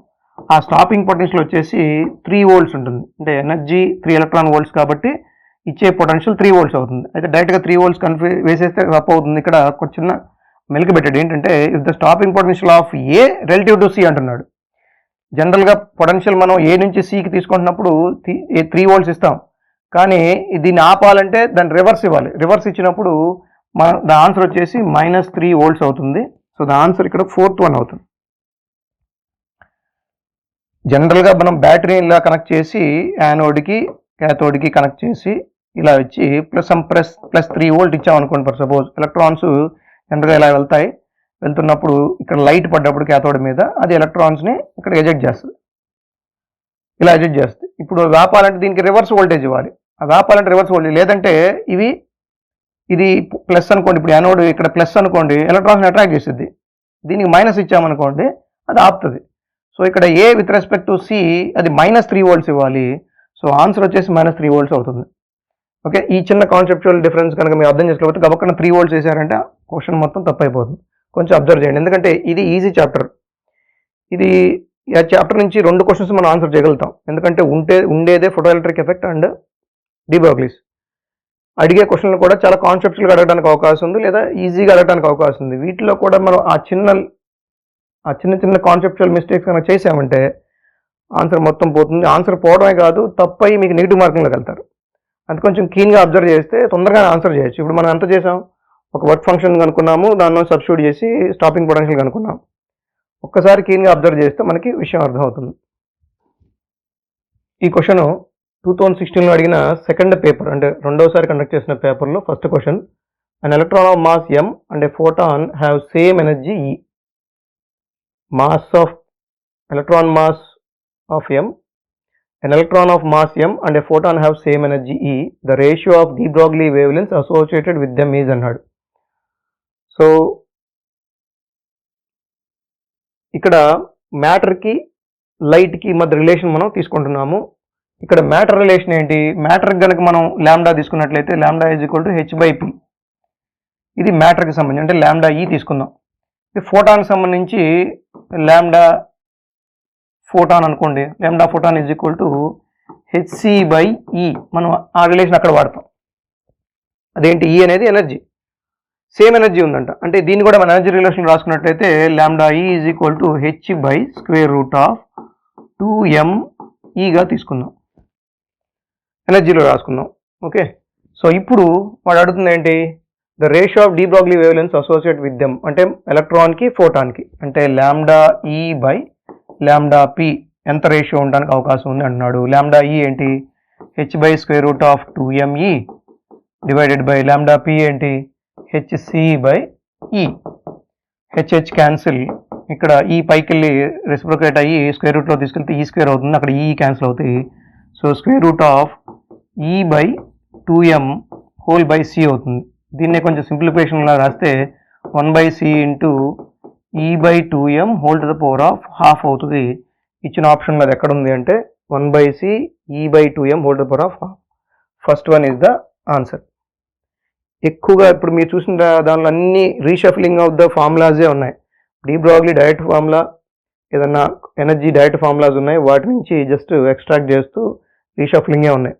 ఆ స్టాపింగ్ పొటెన్షియల్ వచ్చేసి 3 volts ఉంటుంది. అంటే ఎనర్జీ 3 electron volts కాబట్టి ఇచ్చే పొటెన్షియల్ 3 volts అవుతుంది. అయితే డైరెక్ట్గా 3 volts వేసేస్తే తప్పు అవుతుంది. ఇక్కడ ఒక చిన్న మెలిక పెట్టాడు ఏంటంటే if the stopping potential of A relative to C అంటున్నాడు. జనరల్గా పొటెన్షియల్ మనం ఏ నుంచి సికి తీసుకుంటున్నప్పుడు 3 volts ఇస్తాం, కానీ దీన్ని ఆపాలంటే దాన్ని రివర్స్ ఇవ్వాలి. రివర్స్ ఇచ్చినప్పుడు ద ఆన్సర్ వచ్చేసి -3 volts అవుతుంది. సో ద ఆన్సర్ ఇక్కడ 4th one అవుతుంది. జనరల్గా మనం బ్యాటరీ ఇలా కనెక్ట్ చేసి యానోడ్కి క్యాథోడ్కి కనెక్ట్ చేసి ఇలా ఇచ్చి ప్లస్ 3 volt ఇచ్చామనుకోండి. ఫర్ సపోజ్ ఎలక్ట్రాన్స్ జనరల్గా ఇలా వెళ్తున్నప్పుడు ఇక్కడ లైట్ పడ్డప్పుడు క్యాథోడ్ మీద అది ఎలక్ట్రాన్స్ని ఇక్కడ ఎజెక్ట్ చేస్తుంది, ఇలా ఎజెక్ట్ చేస్తుంది. ఇప్పుడు ఆపాలంటే దీనికి రివర్స్ వోల్టేజ్ ఇవ్వాలి. అది ఆపాలంటే రివర్స్ వోల్టేజ్, లేదంటే ఇది ప్లస్ అనుకోండి, ఇప్పుడు యానోడ్ ఇక్కడ ప్లస్ అనుకోండి, ఎలక్ట్రాన్స్ అట్రాక్ట్ చేస్తుంది. దీనికి మైనస్ ఇచ్చామనుకోండి అది ఆపుతుంది. సో ఇక్కడ ఏ విత్ రెస్పెక్ట్ టు సి అది -3 volts ఇవ్వాలి. సో ఆన్సర్ వచ్చేసి -3 volts అవుతుంది. ఓకే, ఈ చిన్న కాన్సెప్చువల్ డిఫరెన్స్ కనుక మీరు అర్థం చేసుకోకపోతే గబక్కన 3 volts వేసారంటే క్వశ్చన్ మొత్తం తప్పైపోతుంది. కొంచెం అబ్జర్వ్ చేయండి, ఎందుకంటే ఇది ఈజీ చాప్టర్. ఇది ఆ చాప్టర్ నుంచి 2 questions మనం ఆన్సర్ చేయగలుగుతాం. ఎందుకంటే ఉండేదే photo electric effect and de Broglie's. అడిగే క్వశ్చన్లు కూడా చాలా కాన్సెప్చువల్గా అడగడానికి అవకాశం ఉంది, లేదా ఈజీగా అడగడానికి అవకాశం ఉంది. వీటిలో కూడా మనం ఆ చిన్న కాన్సెప్చువల్ మిస్టేక్స్ కనుక చేసామంటే ఆన్సర్ మొత్తం పోతుంది. ఆన్సర్ పోవడమే కాదు, తప్పై మీకు నెగిటివ్ మార్కింగ్లోకి వెళ్తారు. అది కొంచెం క్లీన్గా అబ్జర్వ్ చేస్తే తొందరగా ఆన్సర్ చేయొచ్చు. ఇప్పుడు మనం ఎంత చేసాం, ఒక వర్క్ ఫంక్షన్ కనుక్కున్నాము, దానిలో సబ్స్టిట్యూట్ చేసి స్టాపింగ్ పొటెన్షియల్ కనుక్కున్నాం. ఒక్కసారి క్లీన్గా అబ్జర్వ్ చేస్తే మనకి విషయం అర్థమవుతుంది. ఈ క్వశ్చన్ 2016లో అడిగిన సెకండ్ పేపర్, అంటే రెండోసారి కండక్ట్ చేసిన పేపర్లో first question. An electron of mass m and A photon have same energy E. Mass of electron mass of m, an electron of mass m and a photon have same energy E. The ratio of de Broglie wavelengths associated with them is అన్నాడు. So ఇక్కడ మ్యాటర్కి లైట్కి మధ్య relation మనం తీసుకుంటున్నాము. ఇక్కడ matter relation ఏంటి, matter కనుక మనం lambda తీసుకున్నట్లయితే లాంబ్డా h/p. ఇది మ్యాటర్కి సంబంధించి, అంటే లాంబ్డా E తీసుకుందాం. ఫోటాన్కి సంబంధించి లాంబ్డా ఫోటాన్ అనుకోండి, లాంబ్డా ఫోటాన్ hc/E. మనం ఆ రిలేషన్ అక్కడ వాడతాం. అదేంటి, E అనేది ఎనర్జీ, సేమ్ ఎనర్జీ ఉందంట. అంటే దీన్ని కూడా మన ఎనర్జీ రిలేషన్ రాసుకున్నట్లయితే లాంబ్డా E h/2m/2mE తీసుకుందాం, ఎనర్జీలో రాసుకుందాం. ఓకే, సో ఇప్పుడు వాడు అడుగుతుంది ఏంటి, the ratio of de Broglie wavelengths associate with them, అంటే ఎలక్ట్రాన్కి ఫోటాన్కి, అంటే లాంబ్డా E/λp ఎంత రేషియో ఉండడానికి అవకాశం ఉంది అంటున్నాడు. లాంబ్డా E ఏంటి, h/2me divided by lambda p ఏంటి, hc/E. హెచ్ క్యాన్సిల్, ఇక్కడ ఈ పైకి వెళ్ళి రెసిప్రోకేట్ అయ్యి స్క్వేర్ రూట్లో తీసుకెళ్తే E² అవుతుంది, అక్కడ E క్యాన్సిల్ అవుతాయి. సో E/2m/c అవుతుంది. దీన్నే కొంచెం సింప్లిఫికేషన్లా రాస్తే 1/c × E/2m² అవుతుంది. ఇచ్చిన ఆప్షన్లో అది ఎక్కడ ఉంది అంటే 1/c E/2m². First one is the answer. ఎక్కువగా ఇప్పుడు మీరు చూసిన దానిలో అన్ని రీషఫ్లింగ్ ఆఫ్ ద ఫార్ములాసే ఉన్నాయి. డి బ్రోగ్లీ డైరెక్ట్ ఫార్ములా, ఏదన్నా ఎనర్జీ డైరెక్ట్ ఫార్ములాస్ ఉన్నాయి, వాటి నుంచి జస్ట్ ఎక్స్ట్రాక్ట్ చేస్తూ రీషఫ్లింగే ఉన్నాయి.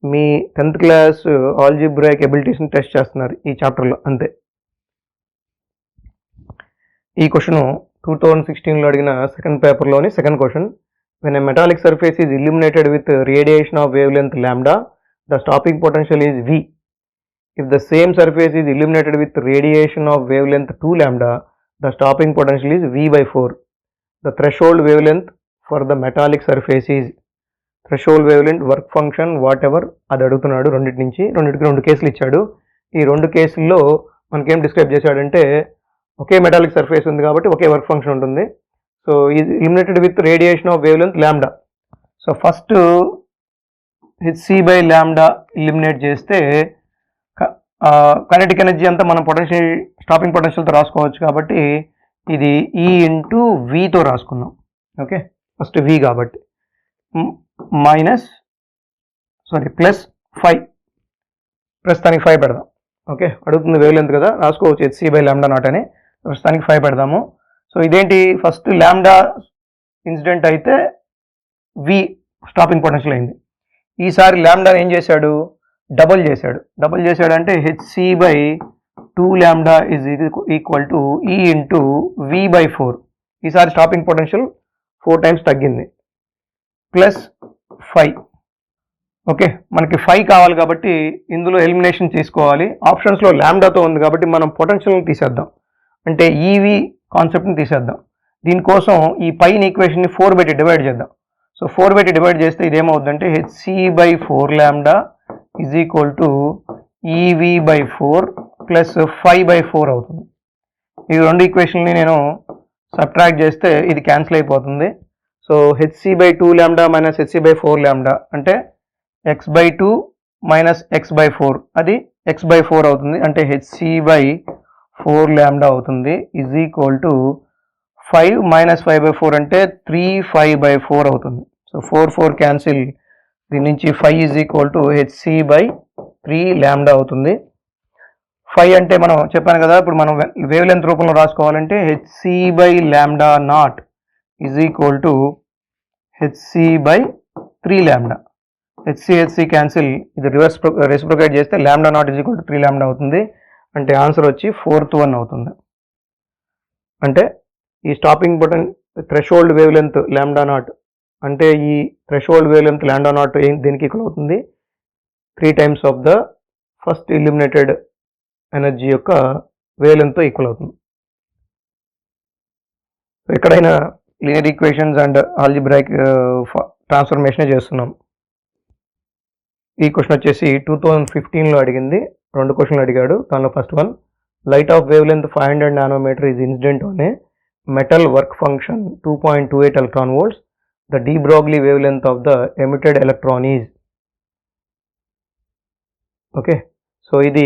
మీ 10th క్లాస్ ఆల్జీబ్రాయిక్ ఎబిలిటీస్ని టెస్ట్ చేస్తున్నారు ఈ చాప్టర్లో, అంతే. ఈ క్వశ్చన్ 2016లో అడిగిన సెకండ్ పేపర్లోని second question. When a metallic surface is illuminated with radiation of wave length lambda, the stopping potential is V. If the same surface is illuminated with radiation of wavelength 2 lambda, the stopping potential is V/4. The threshold wavelength for the metallic surface is, threshold wavelength, work function, whatever అది అడుగుతున్నాడు. రెండింటికి 2 కేసులు ఇచ్చాడు. ఈ 2 కేసుల్లో మనకేం describe చేశాడంటే ఒకే metallic surface ఉంది కాబట్టి ఒకే వర్క్ ఫంక్షన్ ఉంటుంది. So is illuminated with radiation of wavelength lambda. So first hc/λ illuminate చేస్తే కైనెటిక్ ఎనర్జీ అంతా మనం పొటెన్షియల్ స్టాపింగ్ పొటెన్షియల్తో రాసుకోవచ్చు కాబట్టి ఇది E × Vతో రాసుకుందాం. ఓకే, ఫస్ట్ V కాబట్టి +5 ప్రస్తుతానికి 5 పెడదాం. ఓకే, అడుగుతుంది వేవ్ లెంత్ కదా, రాసుకోవచ్చు hc/λ0 అని. ప్రస్తుతానికి 5 పెడదాము. సో ఇదేంటి, ఫస్ట్ లాంబ్డా ఇన్సిడెంట్ అయితే వి స్టాపింగ్ పొటెన్షియల్ అయింది. ఈసారి లాంబ్డా ఏం చేశాడు, డబుల్ చేశాడు అంటే hc/2λ is equal to E into V/4. ఈసారి స్టాపింగ్ పొటెన్షియల్ 4 టైమ్స్ తగ్గింది, ప్లస్ 5. ఓకే, మనకి 5 కావాలి కాబట్టి ఇందులో ఎలిమినేషన్ తీసుకోవాలి. ఆప్షన్స్లో లాంబ్డాతో ఉంది కాబట్టి మనం పొటెన్షియల్ని తీసేద్దాం, అంటే ఈవి కాన్సెప్ట్ని తీసేద్దాం. దీనికోసం ఈ పైన ఈక్వేషన్ని 4 పెట్టి డివైడ్ చేద్దాం. సో 4 పెట్టి డివైడ్ చేస్తే ఇదేమవుతుందంటే hc/4λ is equal to EV/4 plus 5/4 అవుతుంది. ఈ రెండు ఈక్వేషన్ని నేను సబ్ట్రాక్ట్ చేస్తే ఇది క్యాన్సిల్ అయిపోతుంది. సో hc/2λ మైనస్ hc/4λ అంటే x/2 మైనస్ x/4, అది x/4 అవుతుంది, అంటే hc/4λ అవుతుంది ఈజ్ ఈక్వల్ టు 5 మైనస్ 5/4 అంటే 3/5/4 అవుతుంది. సో 4 క్యాన్సిల్, దీని నుంచి 5 ఈజ్ ఈక్వల్ టు hc/3λ అవుతుంది. 5 అంటే మనం చెప్పాను కదా, ఇప్పుడు మనం వేవ్ లెంత్ రూపంలో రాసుకోవాలంటే hc/λ0 is equal to hc/3λ. hc cancel, ఇది రెసిప్రొకేట్ చేస్తే λ0 ఈజ్ ఈక్వల్ టు 3λ అవుతుంది, అంటే ఆన్సర్ వచ్చి 4th వన్ అవుతుంది. అంటే ఈ stopping button threshold wave length λ0, అంటే ఈ థ్రెషోల్డ్ వేవ్ లెంత్ λ0 దీనికి ఈక్వల్ అవుతుంది 3 times of the first illuminated energy యొక్క వేవ్ లెంత్తో ఈక్వల్ అవుతుంది. ఎక్కడైనా linear equations and algebraic transformation చేస్తున్నాం. ఈ క్వశ్చన్ వచ్చేసి 2015లో అడిగింది, 2 క్వశ్చన్లు అడిగాడు. దానిలో first one, light of wave length 500 nanometre is incident on A metal work function 2.28 electron volts. The de Broglie wavelength of the emitted electron is. Okay, so ఇది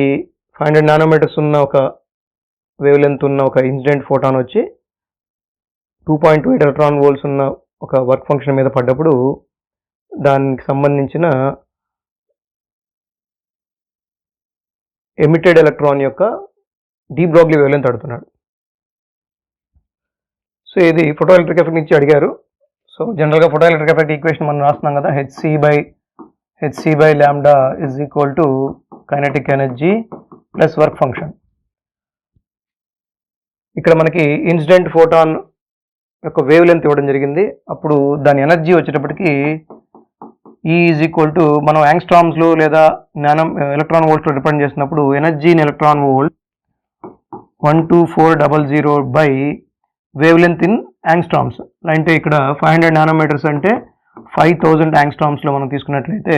500 nanometres ఉన్న ఒక వేవ్ లెంత్ ఉన్న ఒక ఇన్సిడెంట్ ఫోటాన్ వచ్చి 2.28 electron volts ఉన్న ఒక work function మీద పడ్డప్పుడు దానికి సంబంధించిన ఎమిటెడ్ ఎలక్ట్రాన్ యొక్క డి బ్రోగ్లీ వేవ్ లెంత్ అడుగుతున్నాడు. సో ఇది ఫోటో ఎలక్ట్రిక్ ఎఫెక్ట్ నుంచి అడిగారు. సో జనరల్గా ఫోటో ఎలక్ట్రిక్ ఎఫెక్ట్ ఈక్వేషన్ మనం రాస్తున్నాం కదా, hc/λ is equal to kinetic energy plus work function. ఇక్కడ మనకి ఇన్సిడెంట్ ఫోటాన్ యొక్క వేవ్ లెంత్ ఇవ్వడం జరిగింది. అప్పుడు దాని ఎనర్జీ వచ్చేటప్పటికి ఈ ఈజ్ ఈక్వల్ టు, మనం యాంగ్స్ట్రామ్స్లో లేదా ఎలక్ట్రాన్ వోల్ట్స్లో రిప్రజెంట్ చేసినప్పుడు energy in electron volt 12400 by wave length in angstroms. అంటే ఇక్కడ 500 నానోమీటర్స్ అంటే 5000 యాంగ్స్ట్రామ్స్లో మనం తీసుకున్నట్లయితే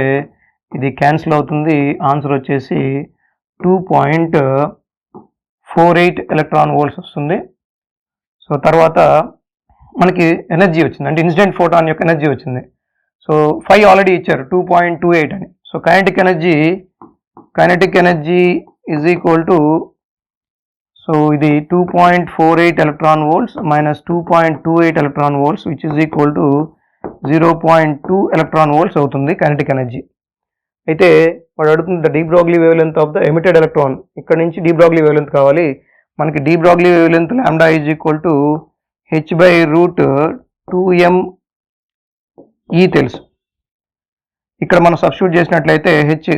ఇది క్యాన్సిల్ అవుతుంది. ఆన్సర్ వచ్చేసి 2.48 ఎలక్ట్రాన్ వోల్ట్స్ వస్తుంది. సో తర్వాత మనకి ఎనర్జీ వచ్చింది, అంటే ఇన్సిడెంట్ ఫోటాన్ యొక్క ఎనర్జీ వచ్చింది. సో 5 ఆల్రెడీ ఇచ్చారు, 2.28 అని. So kinetic energy is equal to, so ఇది 2.48 electron volts minus 2.28 electron volts which is equal to 0.2 electron volts అవుతుంది కైనెటిక్ ఎనర్జీ. అయితే వాడు అడుగుతుంది the D Broglie wave length of the emitted electron. ఇక్కడ నుంచి D Broglie wave length కావాలి మనకి. D Broglie wave length lambda is equal to h/√2m/E తెలుసు. ఇక్కడ మనం సబ్స్టిట్యూట్ చేసినట్లయితే హెచ్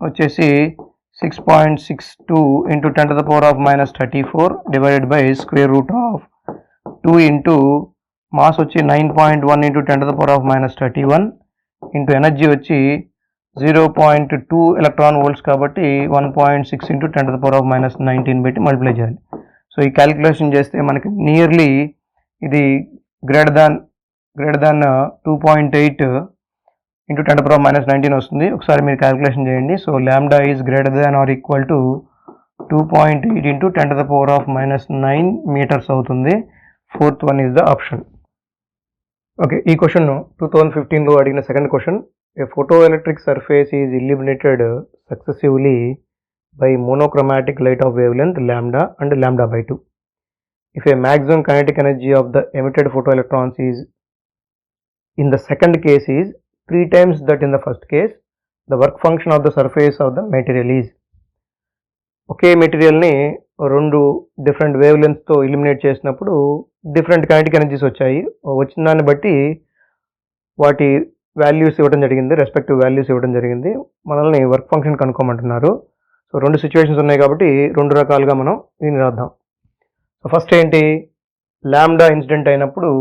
వచ్చేసి 6.62 into 10 to the power of minus 34 divided by square root of 2 into mass వచ్చి 9.1 into 10 to the power of minus 31 into energy వచ్చి 0.2 electron volts కాబట్టి 1.6 into 10 to the power of minus 19 పెట్టి multiply చేయాలి. So ఈ calculation చేస్తే మనకి nearly ఇది greater than 2.8 into 10 to the power of minus 19 వస్తుంది. ఒకసారి మీరు క్యాలిక్యులేషన్ చేయండి. So lambda is greater than or equal to 2.8 into 10 to the power of minus 9 metres అవుతుంది. 4th one is the option. Okay, ఈ question 2015లో అడిగిన second question. A photo electric surface is illuminated successively by monochromatic light of wave length lambda and λ/2. If a maximum kinetic energy of the emitted photoelectrons is in the second case is 3 times that in the first case, the work function of the surface of the material is. ఒకే మెటీరియల్ని రెండు different wave లెంత్స్తో eliminate చేసినప్పుడు different kinetic energies వచ్చాయి. వచ్చిన దాన్ని బట్టి వాటి values ఇవ్వడం జరిగింది, రెస్పెక్టివ్ వాల్యూస్ ఇవ్వడం జరిగింది. మనల్ని వర్క్ ఫంక్షన్ కనుక్కోమంటున్నారు. సో రెండు సిచ్యువేషన్స్ ఉన్నాయి కాబట్టి రెండు రకాలుగా మనం దీన్ని రాద్దాం. సో ఫస్ట్ ఏంటి, లాంబ్డా ఇన్సిడెంట్ అయినప్పుడు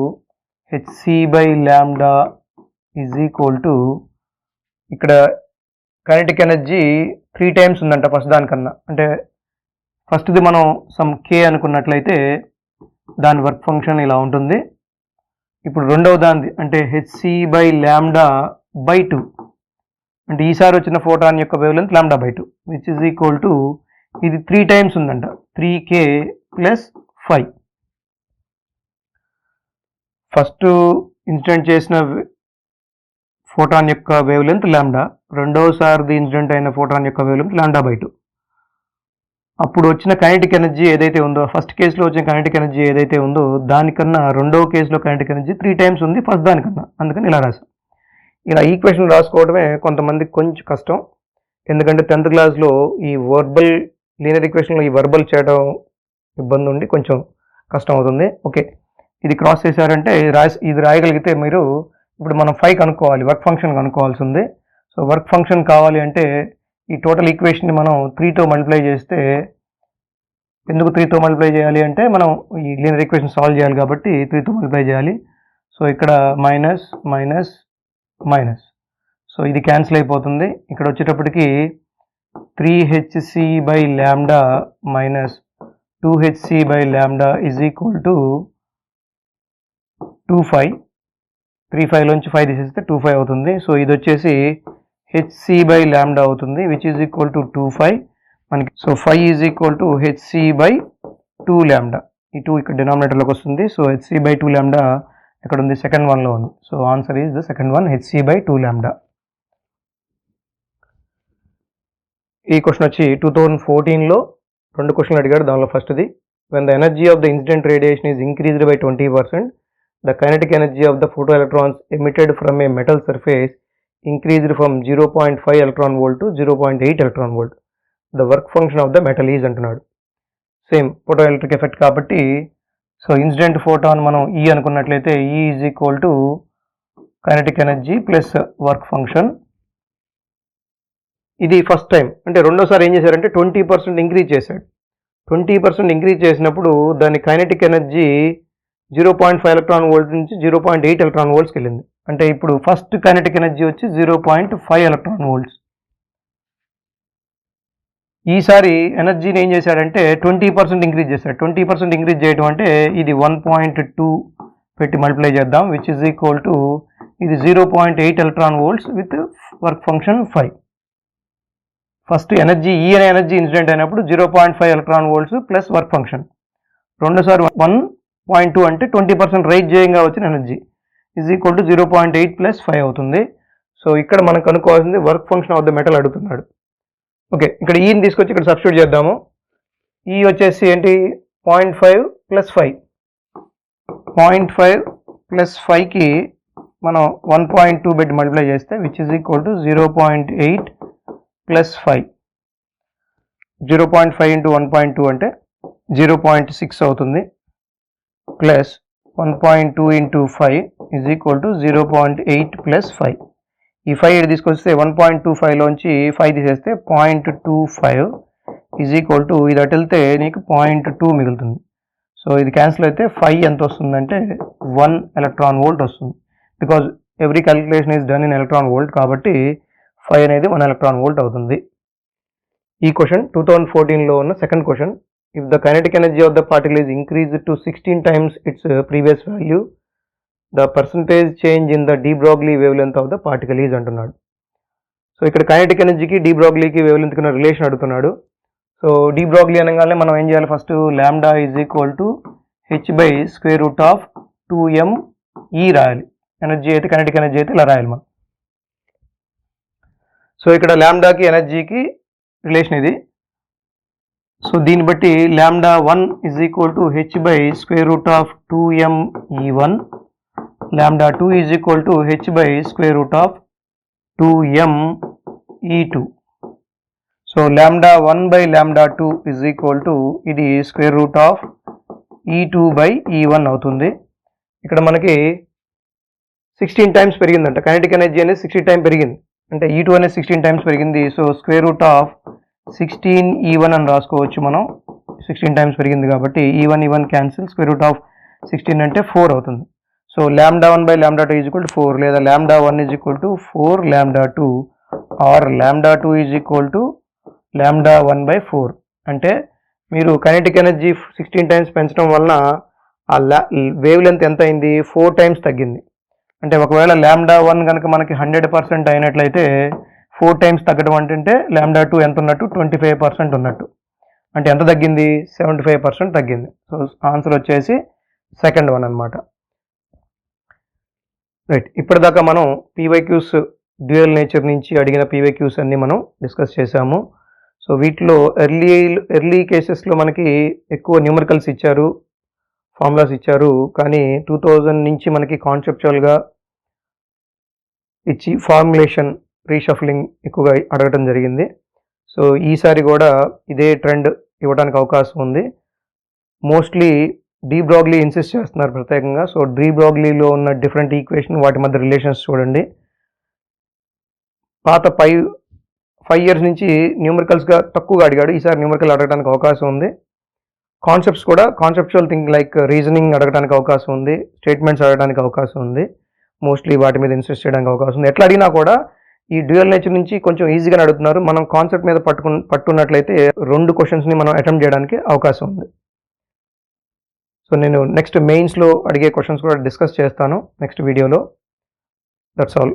hc/λ ఈజ్ ఈక్వల్ టు, ఇక్కడ కైనెటిక్ ఎనర్జీ 3 టైమ్స్ ఉందంట ఫస్ట్ దానికన్నా. అంటే ఫస్ట్ది మనం సమ్ k అనుకున్నట్లయితే దాని వర్క్ ఫంక్షన్ ఇలా ఉంటుంది. ఇప్పుడు రెండవ దానిది అంటే hc/λ/2, అంటే ఈసారి వచ్చిన ఫోటాన్ యొక్క wave length λ/2 which is equal to, ఇది 3 టైమ్స్ ఉందంట, 3k + 5. ఫస్ట్ ఇన్సిడెంట్ చేసిన ఫోటాన్ యొక్క వేవ్ లెంత్ λ, రెండోసారిది ఇన్సిడెంట్ అయిన ఫోటాన్ యొక్క వేవ్ లెంత్ λ/2. అప్పుడు వచ్చిన కైనెటిక్ ఎనర్జీ ఏదైతే ఉందో, ఫస్ట్ కేసులో వచ్చిన కైనెటిక్ ఎనర్జీ ఏదైతే ఉందో దానికన్నా రెండవ కేసులో కైనెటిక్ ఎనర్జీ 3 టైమ్స్ ఉంది ఫస్ట్ దానికన్నా. అందుకని ఇలా రాసాం. ఇలా ఈక్వేషన్ రాసుకోవడమే కొంతమందికి కొంచెం కష్టం, ఎందుకంటే 10th క్లాస్లో ఈ వర్బల్ లీనియర్ ఈక్వేషన్లో ఈ వర్బల్ చేయడం ఇబ్బంది ఉండి కొంచెం కష్టం అవుతుంది. ఓకే, ఇది క్రాస్ చేశారంటే ఇది రాయగలిగితే మీరు ఇప్పుడు మనం 5 కనుక్కోవాలి, వర్క్ ఫంక్షన్ కనుక్కోవాల్సి ఉంది. సో వర్క్ ఫంక్షన్ కావాలి అంటే ఈ టోటల్ ఈక్వేషన్ని మనం 3తో మల్టిప్లై చేస్తే, ఎందుకు 3తో మల్టిప్లై చేయాలి అంటే మనం ఈ లీనియర్ ఈక్వేషన్ సాల్వ్ చేయాలి కాబట్టి 3తో మల్టిప్లై చేయాలి. సో ఇక్కడ మైనస్ మైనస్ మైనస్, సో ఇది క్యాన్సిల్ అయిపోతుంది. ఇక్కడ వచ్చేటప్పటికి 3hc/λ minus 2hc/λ is equal to 25. 35లోంచి 5 తీసేస్తే 25 అవుతుంది. సో ఇది వచ్చేసి hc/λ అవుతుంది విచ్ ఈజ్ ఈక్వల్ టు 25 మనకి. So 5 is equal to hc/2λ, ఈ 2 ఇక్కడ డినామినేటర్లోకి వస్తుంది. సో hc/2λ ఎక్కడ ఉంది, సెకండ్ వన్లో ఉంది. So answer is the second one, hc/2λ. ఈ క్వశ్చన్ వచ్చి 2014లో 2 క్వశ్చన్లు అడిగాడు. దానిలో ఫస్ట్ది, when the energy of the incident radiation is increased by 20%, the kinetic energy of the photoelectrons emitted from a metal surface increased from 0.5 electron volt to 0.8 electron volt. The work function of the metal is అంటున్నాడు. Same photo electric effect కాబట్టి, so incident photon మనం E అనుకున్నట్లయితే E is equal to kinetic energy plus work function. ఇది first time, అంటే రెండోసారి ఏం చేశారంటే 20% increase చేశాడు. 20% ఇంక్రీజ్ చేసినప్పుడు దాని కైనెటిక్ ఎనర్జీ 0.5 ఎలక్ట్రాన్ వోల్ట్ నుంచి 0.8 ఎలక్ట్రాన్ వోల్ట్స్కి వెళ్ళింది. అంటే ఇప్పుడు ఫస్ట్ కైనెటిక్ ఎనర్జీ వచ్చి 0.5 ఎలక్ట్రాన్ వోల్ట్స్. ఈసారి ఎనర్జీని ఏం చేశాడంటే 20% ఇంక్రీజ్ చేశాడు. 20% ఇంక్రీజ్ చేయడం అంటే ఇది 1.2 పెట్టి మల్టిప్లై చేద్దాం విచ్ ఈజ్ ఈక్వల్ టు, ఇది 0.8 electron volts with work function 5. First energy ఈ అనే ఎనర్జీ ఇన్సిడెంట్ అయినప్పుడు 0.5 electron volts plus work function. రెండోసారి 1.2 అంటే 20% రైజ్ చేయంగా వచ్చిన ఎనర్జీ ఈజ్ ఈక్వల్ టు 0.8 + 5 అవుతుంది. సో ఇక్కడ మనం కనుక్కోవాల్సింది work function of the metal అడుగుతున్నాడు. ఓకే, ఇక్కడ ఈని తీసుకొచ్చి ఇక్కడ సబ్స్టిట్యూట్ చేద్దాము. ఈ వచ్చేసి ఏంటి, 0.5 + 5. 0.5 + 5కి మనం 1.2 పెట్టి మల్టిప్లై చేస్తే విచ్ ఈజ్ ఈక్వల్ టు 0.8 + 5. 0.5 × 1.2 అంటే 0.6 అవుతుంది, ప్లస్ 1.2 × 5 ఈజ్ ఈక్వల్ టు 0.8 + 5. ఈ 5 తీసుకొస్తే 1.25లోంచి 5 తీసేస్తే 0.25 ఈజ్ ఈక్వల్ టు, ఇది అటు వెళ్తే నీకు 0.2 మిగులుతుంది. సో ఇది క్యాన్సిల్ అయితే 5 ఎంత వస్తుందంటే 1 ఎలక్ట్రాన్ వోల్ట్ వస్తుంది. Because every calculation is done in electron volt కాబట్టి 5 అనేది 1 ఎలక్ట్రాన్ వోల్ట్ అవుతుంది. ఈ క్వశ్చన్ 2014లో ఉన్న second question. If the kinetic energy of the particle is increased to 16 times its previous value, the percentage change in the de Broglie wavelength of the particle is అంటున్నాడు. So ఇక్కడ kinetic ఎనర్జీకి de Broglieకి వేవ్లెంత్కి ఉన్న relation అడుగుతున్నాడు. So de Broglie అనగానే మనం ఏం చేయాలి, first lambda is equal to h/√2m E రాయాలి. ఎనర్జీ అయితే కైనెటిక్ ఎనర్జీ అయితే ఇలా రాయాలి మనం. సో ఇక్కడ లాంబ్డాకి ఎనర్జీకి రిలేషన్ ఇది. సో దీన్ని బట్టి λ1 is equal to h/√2m λ2 is equal to h/√2m E2. So lambda 1 by lambda 2 is equal to ఇది square root of E2 by E1 అవుతుంది. ఇక్కడ మనకి 16 టైమ్స్ పెరిగిందంట, కైనెటిక్ ఎనర్జీ అనేది 60 టైమ్స్ పెరిగింది, అంటే E2 అనేది 16 టైమ్స్ పెరిగింది. So square root of 16 E1 అని రాసుకోవచ్చు మనం, 16 టైమ్స్ పెరిగింది కాబట్టి E1 cancel, square root of 16 అంటే 4 అవుతుంది. So lambda 1 by lambda 2 is equal to 4, లేదా lambda 1 is equal to 4 lambda 2 or lambda 2 is equal to lambda 1 by 4. అంటే మీరు కైనెటిక్ ఎనర్జీ 16 టైమ్స్ పెంచడం వలన ఆ వేవ్ లెంత్ ఎంత అయింది, 4 టైమ్స్ తగ్గింది. అంటే ఒకవేళ lambda 1 కనుక మనకి 100% అయినట్లయితే 4 టైమ్స్ తగ్గడం అంటే lambda 2 ఎంత ఉన్నట్టు, 25% ఉన్నట్టు. అంటే ఎంత తగ్గింది, 75% తగ్గింది. సో ఆన్సర్ వచ్చేసి సెకండ్ వన్ అనమాట. రైట్, ఇప్పటిదాకా మనం పీవైక్యూస్ డ్యూయల్ నేచర్ నుంచి అడిగిన పీవైక్యూస్ అన్ని మనం డిస్కస్ చేసాము. సో వీటిలో ఎర్లీ కేసెస్లో మనకి ఎక్కువ న్యూమరికల్స్ ఇచ్చారు, ఫార్ములాస్ ఇచ్చారు, కానీ 2000 నుంచి మనకి కాన్సెప్చువల్గా ఇచ్చి ఫార్ములేషన్ రీషఫ్లింగ్ ఎక్కువగా అడగటం జరిగింది. సో ఈసారి కూడా ఇదే ట్రెండ్ ఇవ్వడానికి అవకాశం ఉంది. మోస్ట్లీ డి బ్రాగ్లీ ఇన్సిస్ట్ చేస్తున్నారు ప్రత్యేకంగా. సో డి బ్రాగ్లీలో ఉన్న డిఫరెంట్ ఈక్వేషన్, వాటి మధ్య రిలేషన్స్ చూడండి. పాత 5 ఇయర్స్ నుంచి న్యూమరికల్స్గా తక్కువగా అడిగాడు, ఈసారి న్యూమరికల్ అడగడానికి అవకాశం ఉంది. కాన్సెప్ట్స్ కూడా కాన్సెప్చువల్ థింగ్ లైక్ రీజనింగ్ అడగడానికి అవకాశం ఉంది, స్టేట్మెంట్స్ అడగడానికి అవకాశం ఉంది. మోస్ట్లీ వాటి మీద ఇన్సిస్ట్ చేయడానికి అవకాశం ఉంది. ఎట్లా అడిగినా కూడా ఈ డ్యూయల్ నేచర్ నుంచి కొంచెం ఈజీగానే అడుగుతున్నారు. మనం కాన్సెప్ట్ మీద పట్టున్నట్లయితే 2 క్వశ్చన్స్ని మనం అటెంప్ట్ చేయడానికి అవకాశం ఉంది. సో నేను నెక్స్ట్ మెయిన్స్లో అడిగే క్వశ్చన్స్ కూడా డిస్కస్ చేస్తాను నెక్స్ట్ వీడియోలో. That's all.